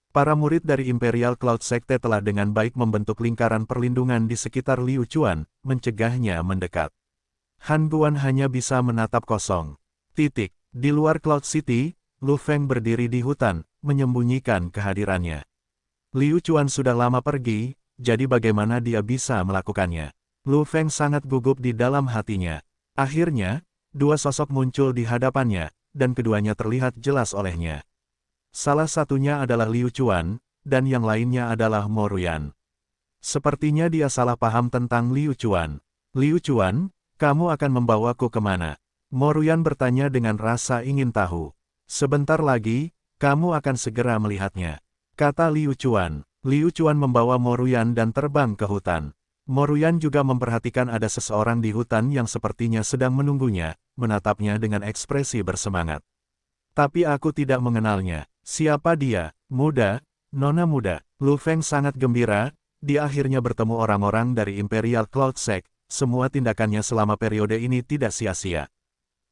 Para murid dari Imperial Cloud Sekte telah dengan baik membentuk lingkaran perlindungan di sekitar Liu Chuan, mencegahnya mendekat. Han Guan hanya bisa menatap kosong. Di luar Cloud City, Lu Feng berdiri di hutan, menyembunyikan kehadirannya. Liu Chuan sudah lama pergi, jadi bagaimana dia bisa melakukannya? Lu Feng sangat gugup di dalam hatinya. Akhirnya, dua sosok muncul di hadapannya, dan keduanya terlihat jelas olehnya. Salah satunya adalah Liu Chuan, dan yang lainnya adalah Moruyan. Sepertinya dia salah paham tentang Liu Chuan. Liu Chuan, kamu akan membawaku kemana? Moruyan bertanya dengan rasa ingin tahu. Sebentar lagi, kamu akan segera melihatnya. Kata Liu Chuan. Liu Chuan membawa Moruyan dan terbang ke hutan. Moruyan juga memperhatikan ada seseorang di hutan yang sepertinya sedang menunggunya, menatapnya dengan ekspresi bersemangat. Tapi aku tidak mengenalnya. Siapa dia? Muda, nona muda. Lu Feng sangat gembira, dia akhirnya bertemu orang-orang dari Imperial Cloud Sect, semua tindakannya selama periode ini tidak sia-sia.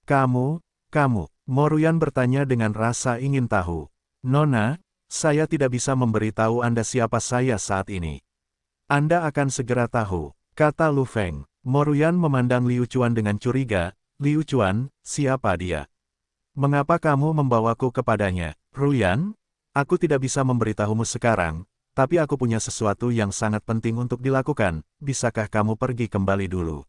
Kamu, Moruyan bertanya dengan rasa ingin tahu. Nona, saya tidak bisa memberitahu Anda siapa saya saat ini. Anda akan segera tahu, kata Lu Feng. Moruyan memandang Liu Chuan dengan curiga. Liu Chuan, siapa dia? Mengapa kamu membawaku kepadanya? Ruyan, aku tidak bisa memberitahumu sekarang, tapi aku punya sesuatu yang sangat penting untuk dilakukan, bisakah kamu pergi kembali dulu?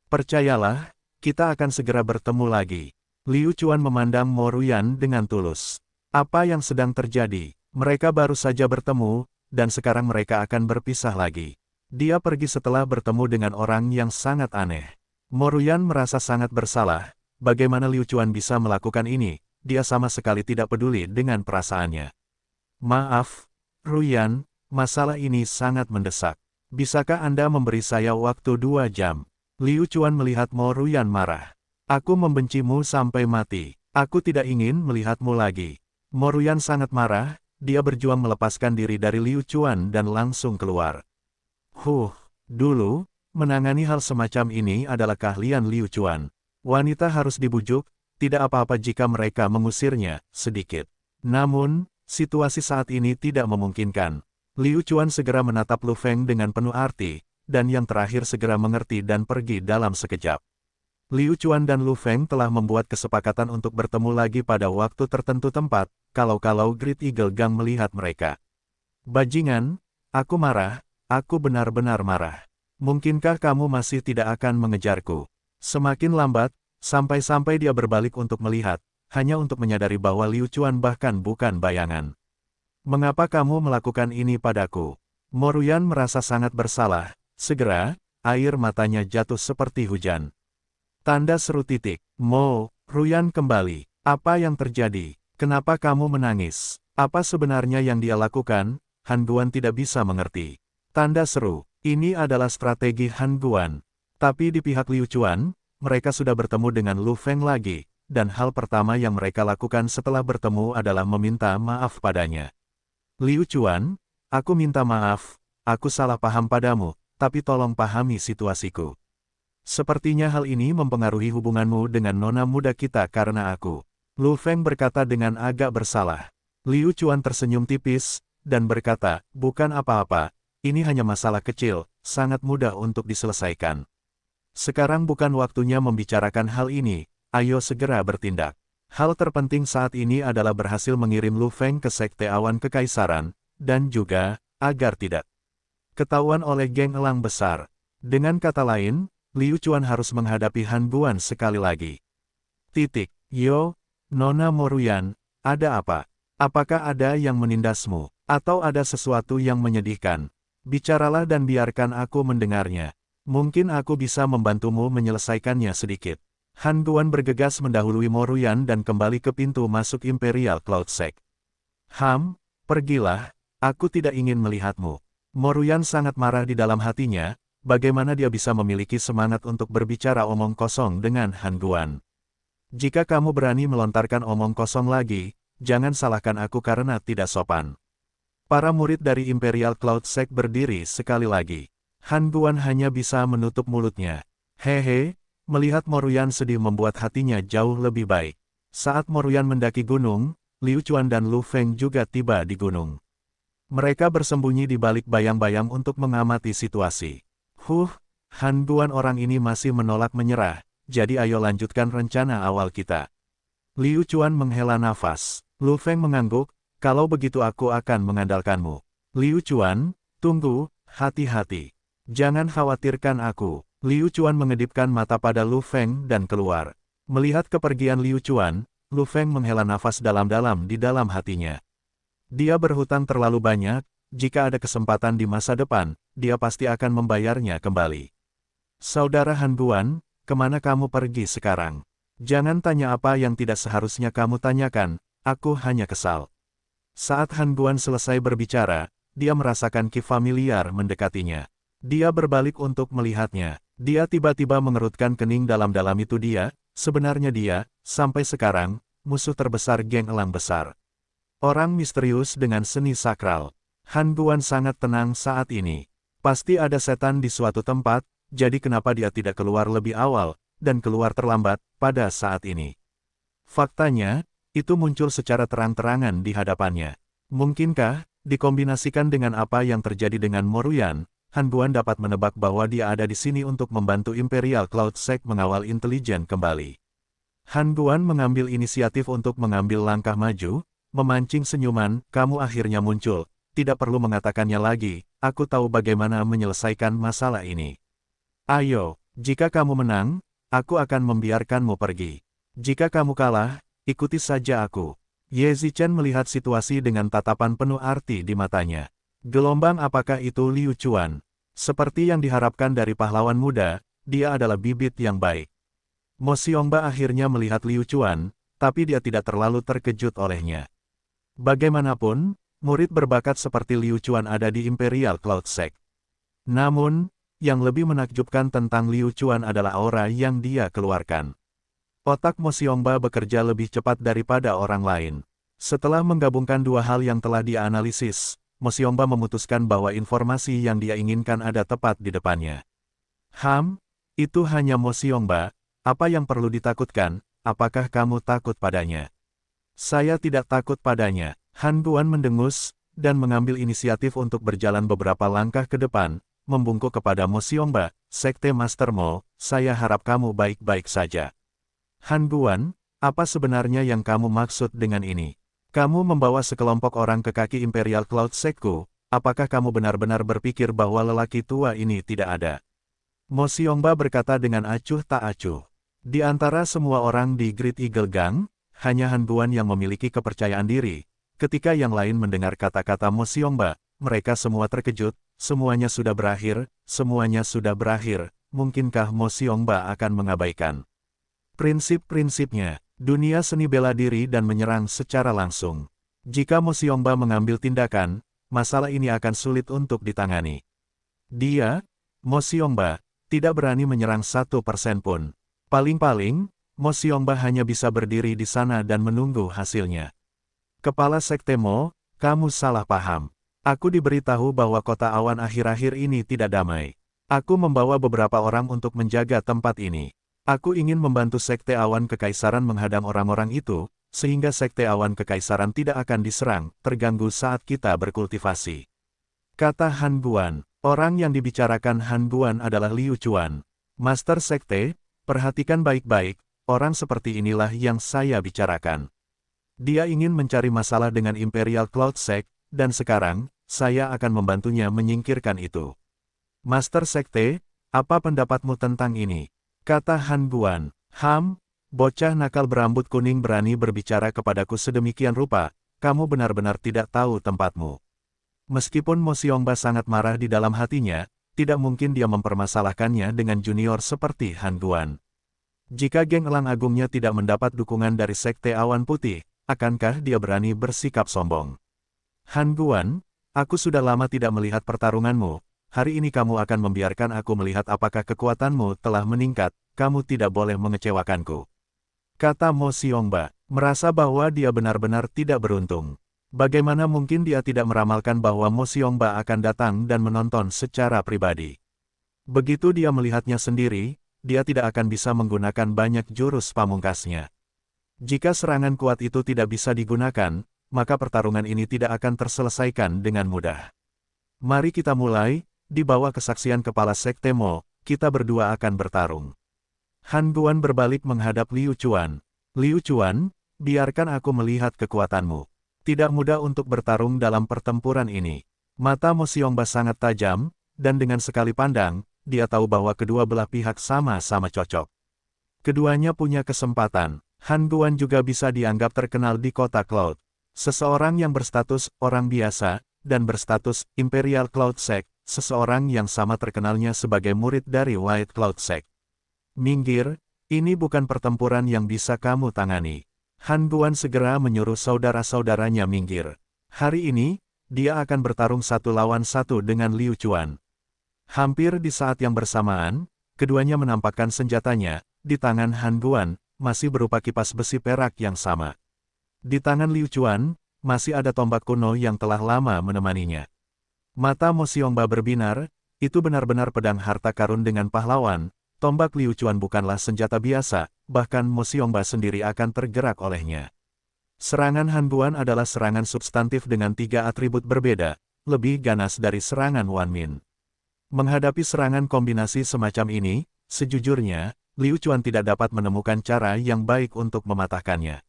Percayalah, kita akan segera bertemu lagi. Liu Chuan memandang Moruyan dengan tulus. Apa yang sedang terjadi? Mereka baru saja bertemu, dan sekarang mereka akan berpisah lagi. Dia pergi setelah bertemu dengan orang yang sangat aneh. Moruyan merasa sangat bersalah. Bagaimana Liu Chuan bisa melakukan ini? Dia sama sekali tidak peduli dengan perasaannya. Maaf, Ruyan, masalah ini sangat mendesak. Bisakah Anda memberi saya waktu 2 jam? Liu Chuan melihat Moruyan marah. Aku membencimu sampai mati. Aku tidak ingin melihatmu lagi. Moruyan sangat marah, dia berjuang melepaskan diri dari Liu Chuan dan langsung keluar. Dulu, menangani hal semacam ini adalah keahlian Liu Chuan. Wanita harus dibujuk, tidak apa-apa jika mereka mengusirnya, sedikit. Namun, situasi saat ini tidak memungkinkan. Liu Chuan segera menatap Lu Feng dengan penuh arti, dan yang terakhir segera mengerti dan pergi dalam sekejap. Liu Chuan dan Lu Feng telah membuat kesepakatan untuk bertemu lagi pada waktu tertentu tempat, kalau-kalau Great Eagle Gang melihat mereka. Bajingan, aku marah, aku benar-benar marah. Mungkinkah kamu masih tidak akan mengejarku? Semakin lambat, sampai-sampai dia berbalik untuk melihat, hanya untuk menyadari bahwa Liu Chuan bahkan bukan bayangan. Mengapa kamu melakukan ini padaku? Moruyan merasa sangat bersalah. Segera, air matanya jatuh seperti hujan. Tanda seru titik. Ruyan kembali. Apa yang terjadi? Kenapa kamu menangis? Apa sebenarnya yang dia lakukan? Han Guan tidak bisa mengerti. Tanda seru. Ini adalah strategi Han Guan. Tapi di pihak Liu Chuan, mereka sudah bertemu dengan Lu Feng lagi, dan hal pertama yang mereka lakukan setelah bertemu adalah meminta maaf padanya. Liu Chuan, aku minta maaf, aku salah paham padamu, tapi tolong pahami situasiku. Sepertinya hal ini mempengaruhi hubunganmu dengan nona muda kita karena aku. Lu Feng berkata dengan agak bersalah. Liu Chuan tersenyum tipis, dan berkata, bukan apa-apa, ini hanya masalah kecil, sangat mudah untuk diselesaikan. Sekarang bukan waktunya membicarakan hal ini, ayo segera bertindak. Hal terpenting saat ini adalah berhasil mengirim Lu Feng ke Sekte Awan Kekaisaran, dan juga, agar tidak ketahuan oleh geng elang besar. Dengan kata lain, Liu Chuan harus menghadapi Han Guan sekali lagi. Yo, Nona Moruyan, ada apa? Apakah ada yang menindasmu, atau ada sesuatu yang menyedihkan? Bicaralah dan biarkan aku mendengarnya. Mungkin aku bisa membantumu menyelesaikannya sedikit. Han Guan bergegas mendahului Moruyan dan kembali ke pintu masuk Imperial Cloud Sect. Pergilah, aku tidak ingin melihatmu. Moruyan sangat marah di dalam hatinya, bagaimana dia bisa memiliki semangat untuk berbicara omong kosong dengan Han Guan. Jika kamu berani melontarkan omong kosong lagi, jangan salahkan aku karena tidak sopan. Para murid dari Imperial Cloud Sect berdiri sekali lagi. Han Guan hanya bisa menutup mulutnya. Hehe, melihat Moruyan sedih membuat hatinya jauh lebih baik. Saat Moruyan mendaki gunung, Liu Chuan dan Lu Feng juga tiba di gunung. Mereka bersembunyi di balik bayang-bayang untuk mengamati situasi. Han Guan orang ini masih menolak menyerah, jadi ayo lanjutkan rencana awal kita. Liu Chuan menghela nafas. Lu Feng mengangguk, kalau begitu aku akan mengandalkanmu. Liu Chuan, tunggu, hati-hati. Jangan khawatirkan aku. Liu Chuan mengedipkan mata pada Lu Feng dan keluar. Melihat kepergian Liu Chuan, Lu Feng menghela nafas dalam-dalam di dalam hatinya. Dia berhutang terlalu banyak, jika ada kesempatan di masa depan, dia pasti akan membayarnya kembali. Saudara Han Guan, kemana kamu pergi sekarang? Jangan tanya apa yang tidak seharusnya kamu tanyakan, aku hanya kesal. Saat Han Guan selesai berbicara, dia merasakan ki familiar mendekatinya. Dia berbalik untuk melihatnya. Dia tiba-tiba mengerutkan kening dalam-dalam itu sebenarnya dia, sampai sekarang, musuh terbesar geng elang besar. Orang misterius dengan seni sakral. Han Guan sangat tenang saat ini. Pasti ada setan di suatu tempat, jadi kenapa dia tidak keluar lebih awal, dan keluar terlambat, pada saat ini. Faktanya, itu muncul secara terang-terangan di hadapannya. Mungkinkah, dikombinasikan dengan apa yang terjadi dengan Moruyan, Han Guan dapat menebak bahwa dia ada di sini untuk membantu Imperial Cloud Sect mengawal intelijen kembali. Han Guan mengambil inisiatif untuk mengambil langkah maju, memancing senyuman, kamu akhirnya muncul, tidak perlu mengatakannya lagi, aku tahu bagaimana menyelesaikan masalah ini. Ayo, jika kamu menang, aku akan membiarkanmu pergi. Jika kamu kalah, ikuti saja aku. Ye Zichen melihat situasi dengan tatapan penuh arti di matanya. Gelombang apakah itu Liu Chuan? Seperti yang diharapkan dari pahlawan muda, dia adalah bibit yang baik. Mo Xiongba akhirnya melihat Liu Chuan, tapi dia tidak terlalu terkejut olehnya. Bagaimanapun, murid berbakat seperti Liu Chuan ada di Imperial Cloud Sect. Namun, yang lebih menakjubkan tentang Liu Chuan adalah aura yang dia keluarkan. Otak Mo Xiongba bekerja lebih cepat daripada orang lain. Setelah menggabungkan dua hal yang telah dia analisis, Mo Xiongba memutuskan bahwa informasi yang dia inginkan ada tepat di depannya. Itu hanya Mo Xiongba, apa yang perlu ditakutkan, apakah kamu takut padanya? Saya tidak takut padanya. Han Guan mendengus, dan mengambil inisiatif untuk berjalan beberapa langkah ke depan, membungkuk kepada Mo Xiongba, Sekte Master Mo, saya harap kamu baik-baik saja. Han Guan, apa sebenarnya yang kamu maksud dengan ini? Kamu membawa sekelompok orang ke kaki Imperial Cloud Sectku, apakah kamu benar-benar berpikir bahwa lelaki tua ini tidak ada? Mo Xiongba berkata dengan acuh tak acuh. Di antara semua orang di Great Eagle Gang, hanya Han Guan yang memiliki kepercayaan diri. Ketika yang lain mendengar kata-kata Mo Xiongba, mereka semua terkejut, semuanya sudah berakhir, mungkinkah Mo Xiongba akan mengabaikan prinsip-prinsipnya, dunia seni bela diri dan menyerang secara langsung. Jika Mo Xiongba mengambil tindakan, masalah ini akan sulit untuk ditangani. Dia, Mo Xiongba, tidak berani menyerang 1% pun. Paling-paling, Mo Xiongba hanya bisa berdiri di sana dan menunggu hasilnya. Kepala Sekte Mo, kamu salah paham. Aku diberitahu bahwa kota awan akhir-akhir ini tidak damai. Aku membawa beberapa orang untuk menjaga tempat ini. Aku ingin membantu Sekte Awan Kekaisaran menghadang orang-orang itu, sehingga Sekte Awan Kekaisaran tidak akan diserang, terganggu saat kita berkultivasi. Kata Han Guan. Orang yang dibicarakan Han Guan adalah Liu Chuan. Master Sekte, perhatikan baik-baik, orang seperti inilah yang saya bicarakan. Dia ingin mencari masalah dengan Imperial Cloud Sect, dan sekarang, saya akan membantunya menyingkirkan itu. Master Sekte, apa pendapatmu tentang ini? Kata Han Guan. Bocah nakal berambut kuning berani berbicara kepadaku sedemikian rupa, kamu benar-benar tidak tahu tempatmu. Meskipun Mo Xiongba sangat marah di dalam hatinya, tidak mungkin dia mempermasalahkannya dengan junior seperti Han Guan. Jika geng Elang Agungnya tidak mendapat dukungan dari Sekte Awan Putih, akankah dia berani bersikap sombong? Han Guan, aku sudah lama tidak melihat pertarunganmu, hari ini kamu akan membiarkan aku melihat apakah kekuatanmu telah meningkat, kamu tidak boleh mengecewakanku. Kata Mo Xiongba, merasa bahwa dia benar-benar tidak beruntung. Bagaimana mungkin dia tidak meramalkan bahwa Mo Xiongba akan datang dan menonton secara pribadi. Begitu dia melihatnya sendiri, dia tidak akan bisa menggunakan banyak jurus pamungkasnya. Jika serangan kuat itu tidak bisa digunakan, maka pertarungan ini tidak akan terselesaikan dengan mudah. Mari kita mulai, di bawah kesaksian Kepala Sekte Mo, kita berdua akan bertarung. Han Guan berbalik menghadap Liu Chuan. Liu Chuan, biarkan aku melihat kekuatanmu. Tidak mudah untuk bertarung dalam pertempuran ini. Mata Mo Xiongba sangat tajam, dan dengan sekali pandang, dia tahu bahwa kedua belah pihak sama-sama cocok. Keduanya punya kesempatan. Han Guan juga bisa dianggap terkenal di kota Cloud. Seseorang yang berstatus orang biasa, dan berstatus Imperial Cloud Sect, seseorang yang sama terkenalnya sebagai murid dari White Cloud Sect. Minggir, ini bukan pertempuran yang bisa kamu tangani. Han Guan segera menyuruh saudara-saudaranya minggir. Hari ini, dia akan bertarung 1 lawan 1 dengan Liu Chuan. Hampir di saat yang bersamaan, keduanya menampakkan senjatanya, di tangan Han Guan, masih berupa kipas besi perak yang sama. Di tangan Liu Chuan, masih ada tombak kuno yang telah lama menemaninya. Mata Mo Xiongba berbinar, itu benar-benar pedang harta karun dengan pahlawan. Tombak Liu Chuan bukanlah senjata biasa, bahkan Mo Xiongba sendiri akan tergerak olehnya. Serangan Han Guan adalah serangan substantif dengan 3 atribut berbeda, lebih ganas dari serangan Wan Min. Menghadapi serangan kombinasi semacam ini, sejujurnya, Liu Chuan tidak dapat menemukan cara yang baik untuk mematahkannya.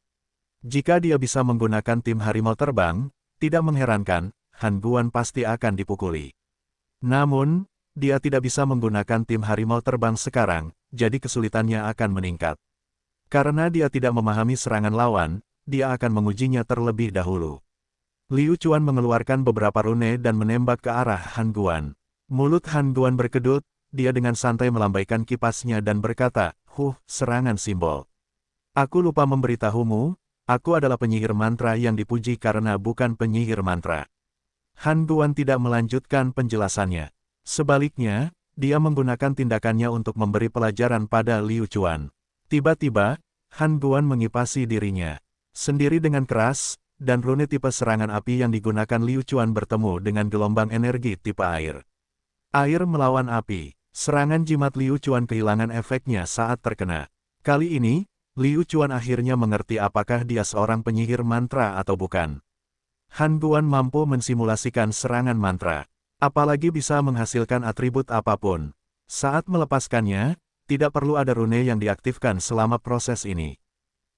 Jika dia bisa menggunakan tim harimau terbang, tidak mengherankan, Han Guan pasti akan dipukuli. Namun, dia tidak bisa menggunakan tim harimau terbang sekarang, jadi kesulitannya akan meningkat. Karena dia tidak memahami serangan lawan, dia akan mengujinya terlebih dahulu. Liu Chuan mengeluarkan beberapa rune dan menembak ke arah Han Guan. Mulut Han Guan berkedut, dia dengan santai melambaikan kipasnya dan berkata, serangan simbol. Aku lupa memberitahumu, aku adalah penyihir mantra yang dipuji karena bukan penyihir mantra. Han Guan tidak melanjutkan penjelasannya. Sebaliknya, dia menggunakan tindakannya untuk memberi pelajaran pada Liu Chuan. Tiba-tiba, Han Guan mengipasi dirinya sendiri dengan keras, dan rune tipe serangan api yang digunakan Liu Chuan bertemu dengan gelombang energi tipe air. Air melawan api. Serangan jimat Liu Chuan kehilangan efeknya saat terkena. Kali ini, Liu Chuan akhirnya mengerti apakah dia seorang penyihir mantra atau bukan. Han Guan mampu mensimulasikan serangan mantra. Apalagi bisa menghasilkan atribut apapun. Saat melepaskannya, tidak perlu ada rune yang diaktifkan selama proses ini.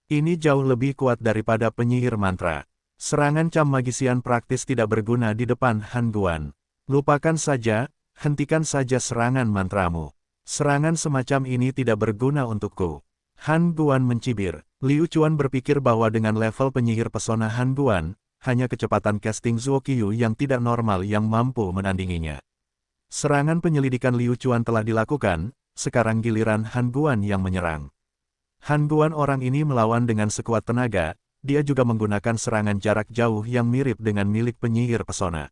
Ini jauh lebih kuat daripada penyihir mantra. Serangan cam magisian praktis tidak berguna di depan Han Guan. Lupakan saja, hentikan saja serangan mantramu. Serangan semacam ini tidak berguna untukku. Han Guan mencibir. Liu Chuan berpikir bahwa dengan level penyihir pesona Han Guan, hanya kecepatan casting Zuo Qiyu yang tidak normal yang mampu menandinginya. Serangan penyelidikan Liu Chuan telah dilakukan, sekarang giliran Han Guan yang menyerang. Han Guan orang ini melawan dengan sekuat tenaga, dia juga menggunakan serangan jarak jauh yang mirip dengan milik penyihir pesona.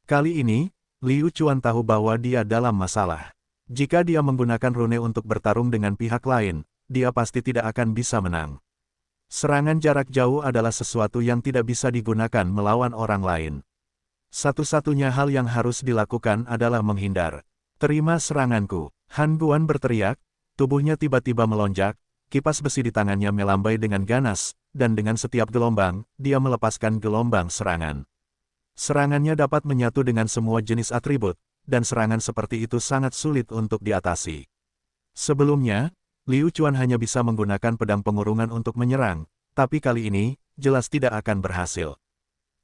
Kali ini, Liu Chuan tahu bahwa dia dalam masalah. Jika dia menggunakan rune untuk bertarung dengan pihak lain, dia pasti tidak akan bisa menang. Serangan jarak jauh adalah sesuatu yang tidak bisa digunakan melawan orang lain. Satu-satunya hal yang harus dilakukan adalah menghindar. Terima seranganku. Han Guan berteriak, tubuhnya tiba-tiba melonjak, kipas besi di tangannya melambai dengan ganas, dan dengan setiap gelombang, dia melepaskan gelombang serangan. Serangannya dapat menyatu dengan semua jenis atribut, dan serangan seperti itu sangat sulit untuk diatasi. Sebelumnya, Liu Chuan hanya bisa menggunakan pedang pengurungan untuk menyerang, tapi kali ini, jelas tidak akan berhasil.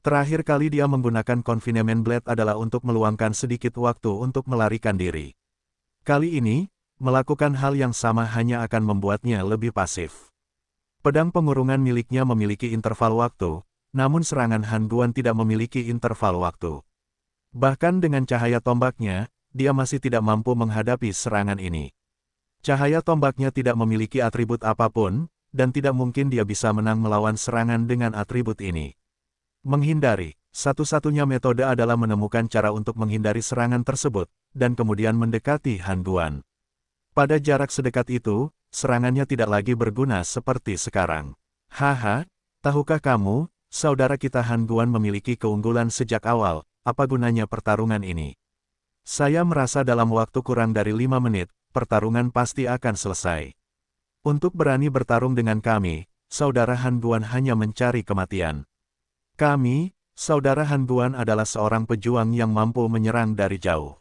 Terakhir kali dia menggunakan Confinement Blade adalah untuk meluangkan sedikit waktu untuk melarikan diri. Kali ini, melakukan hal yang sama hanya akan membuatnya lebih pasif. Pedang pengurungan miliknya memiliki interval waktu, namun serangan Han Guan tidak memiliki interval waktu. Bahkan dengan cahaya tombaknya, dia masih tidak mampu menghadapi serangan ini. Cahaya tombaknya tidak memiliki atribut apapun, dan tidak mungkin dia bisa menang melawan serangan dengan atribut ini. Menghindari, satu-satunya metode adalah menemukan cara untuk menghindari serangan tersebut, dan kemudian mendekati Han Guan. Pada jarak sedekat itu, serangannya tidak lagi berguna seperti sekarang. Haha, tahukah kamu, saudara kita Han Guan memiliki keunggulan sejak awal, apa gunanya pertarungan ini? Saya merasa dalam waktu kurang dari 5 menit, pertarungan pasti akan selesai. Untuk berani bertarung dengan kami, saudara Han Guan hanya mencari kematian. Kami, saudara Han Guan adalah seorang pejuang yang mampu menyerang dari jauh.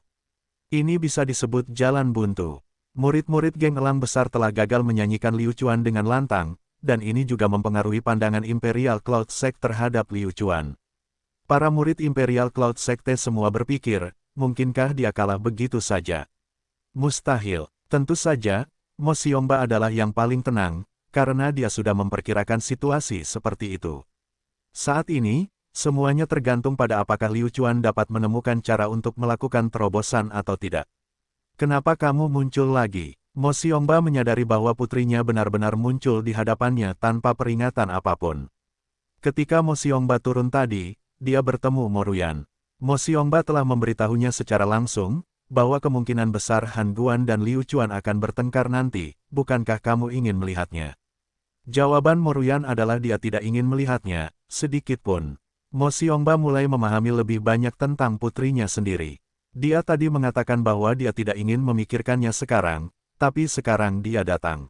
Ini bisa disebut jalan buntu. Murid-murid geng elang besar telah gagal menyanyikan Liu Chuan dengan lantang, dan ini juga mempengaruhi pandangan Imperial Cloud Sect terhadap Liu Chuan. Para murid Imperial Cloud Sekte semua berpikir, mungkinkah dia kalah begitu saja? Mustahil. Tentu saja, Mo Xiongba adalah yang paling tenang, karena dia sudah memperkirakan situasi seperti itu. Saat ini, semuanya tergantung pada apakah Liu Chuan dapat menemukan cara untuk melakukan terobosan atau tidak. Kenapa kamu muncul lagi? Mo Xiongba menyadari bahwa putrinya benar-benar muncul di hadapannya tanpa peringatan apapun. Ketika Mo Xiongba turun tadi, dia bertemu Mo Ruyan. Mo Xiongba telah memberitahunya secara langsung, bahwa kemungkinan besar Han Guan dan Liu Chuan akan bertengkar nanti, bukankah kamu ingin melihatnya? Jawaban Mo Ruyan adalah dia tidak ingin melihatnya, sedikit pun. Mo Xiongba mulai memahami lebih banyak tentang putrinya sendiri. Dia tadi mengatakan bahwa dia tidak ingin memikirkannya sekarang, tapi sekarang dia datang.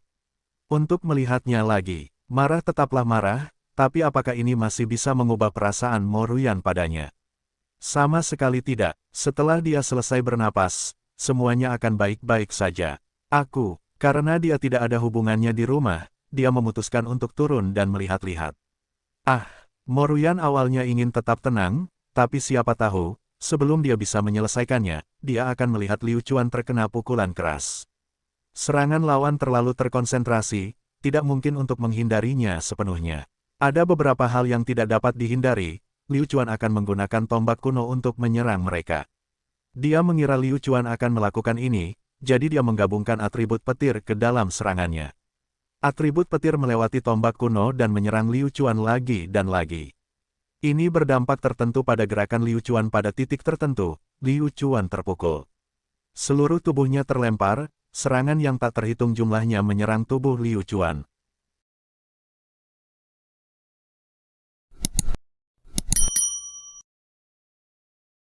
Untuk melihatnya lagi, marah tetaplah marah, tapi apakah ini masih bisa mengubah perasaan Mo Ruyan padanya? Sama sekali tidak. Setelah dia selesai bernapas, semuanya akan baik-baik saja. Karena dia tidak ada hubungannya di rumah, dia memutuskan untuk turun dan melihat-lihat. Mo Ruyan awalnya ingin tetap tenang, tapi siapa tahu, sebelum dia bisa menyelesaikannya, dia akan melihat Liu Chuan terkena pukulan keras. Serangan lawan terlalu terkonsentrasi, tidak mungkin untuk menghindarinya sepenuhnya. Ada beberapa hal yang tidak dapat dihindari, Liu Chuan akan menggunakan tombak kuno untuk menyerang mereka. Dia mengira Liu Chuan akan melakukan ini, jadi dia menggabungkan atribut petir ke dalam serangannya. Atribut petir melewati tombak kuno dan menyerang Liu Chuan lagi dan lagi. Ini berdampak tertentu pada gerakan Liu Chuan pada titik tertentu, Liu Chuan terpukul. Seluruh tubuhnya terlempar, serangan yang tak terhitung jumlahnya menyerang tubuh Liu Chuan.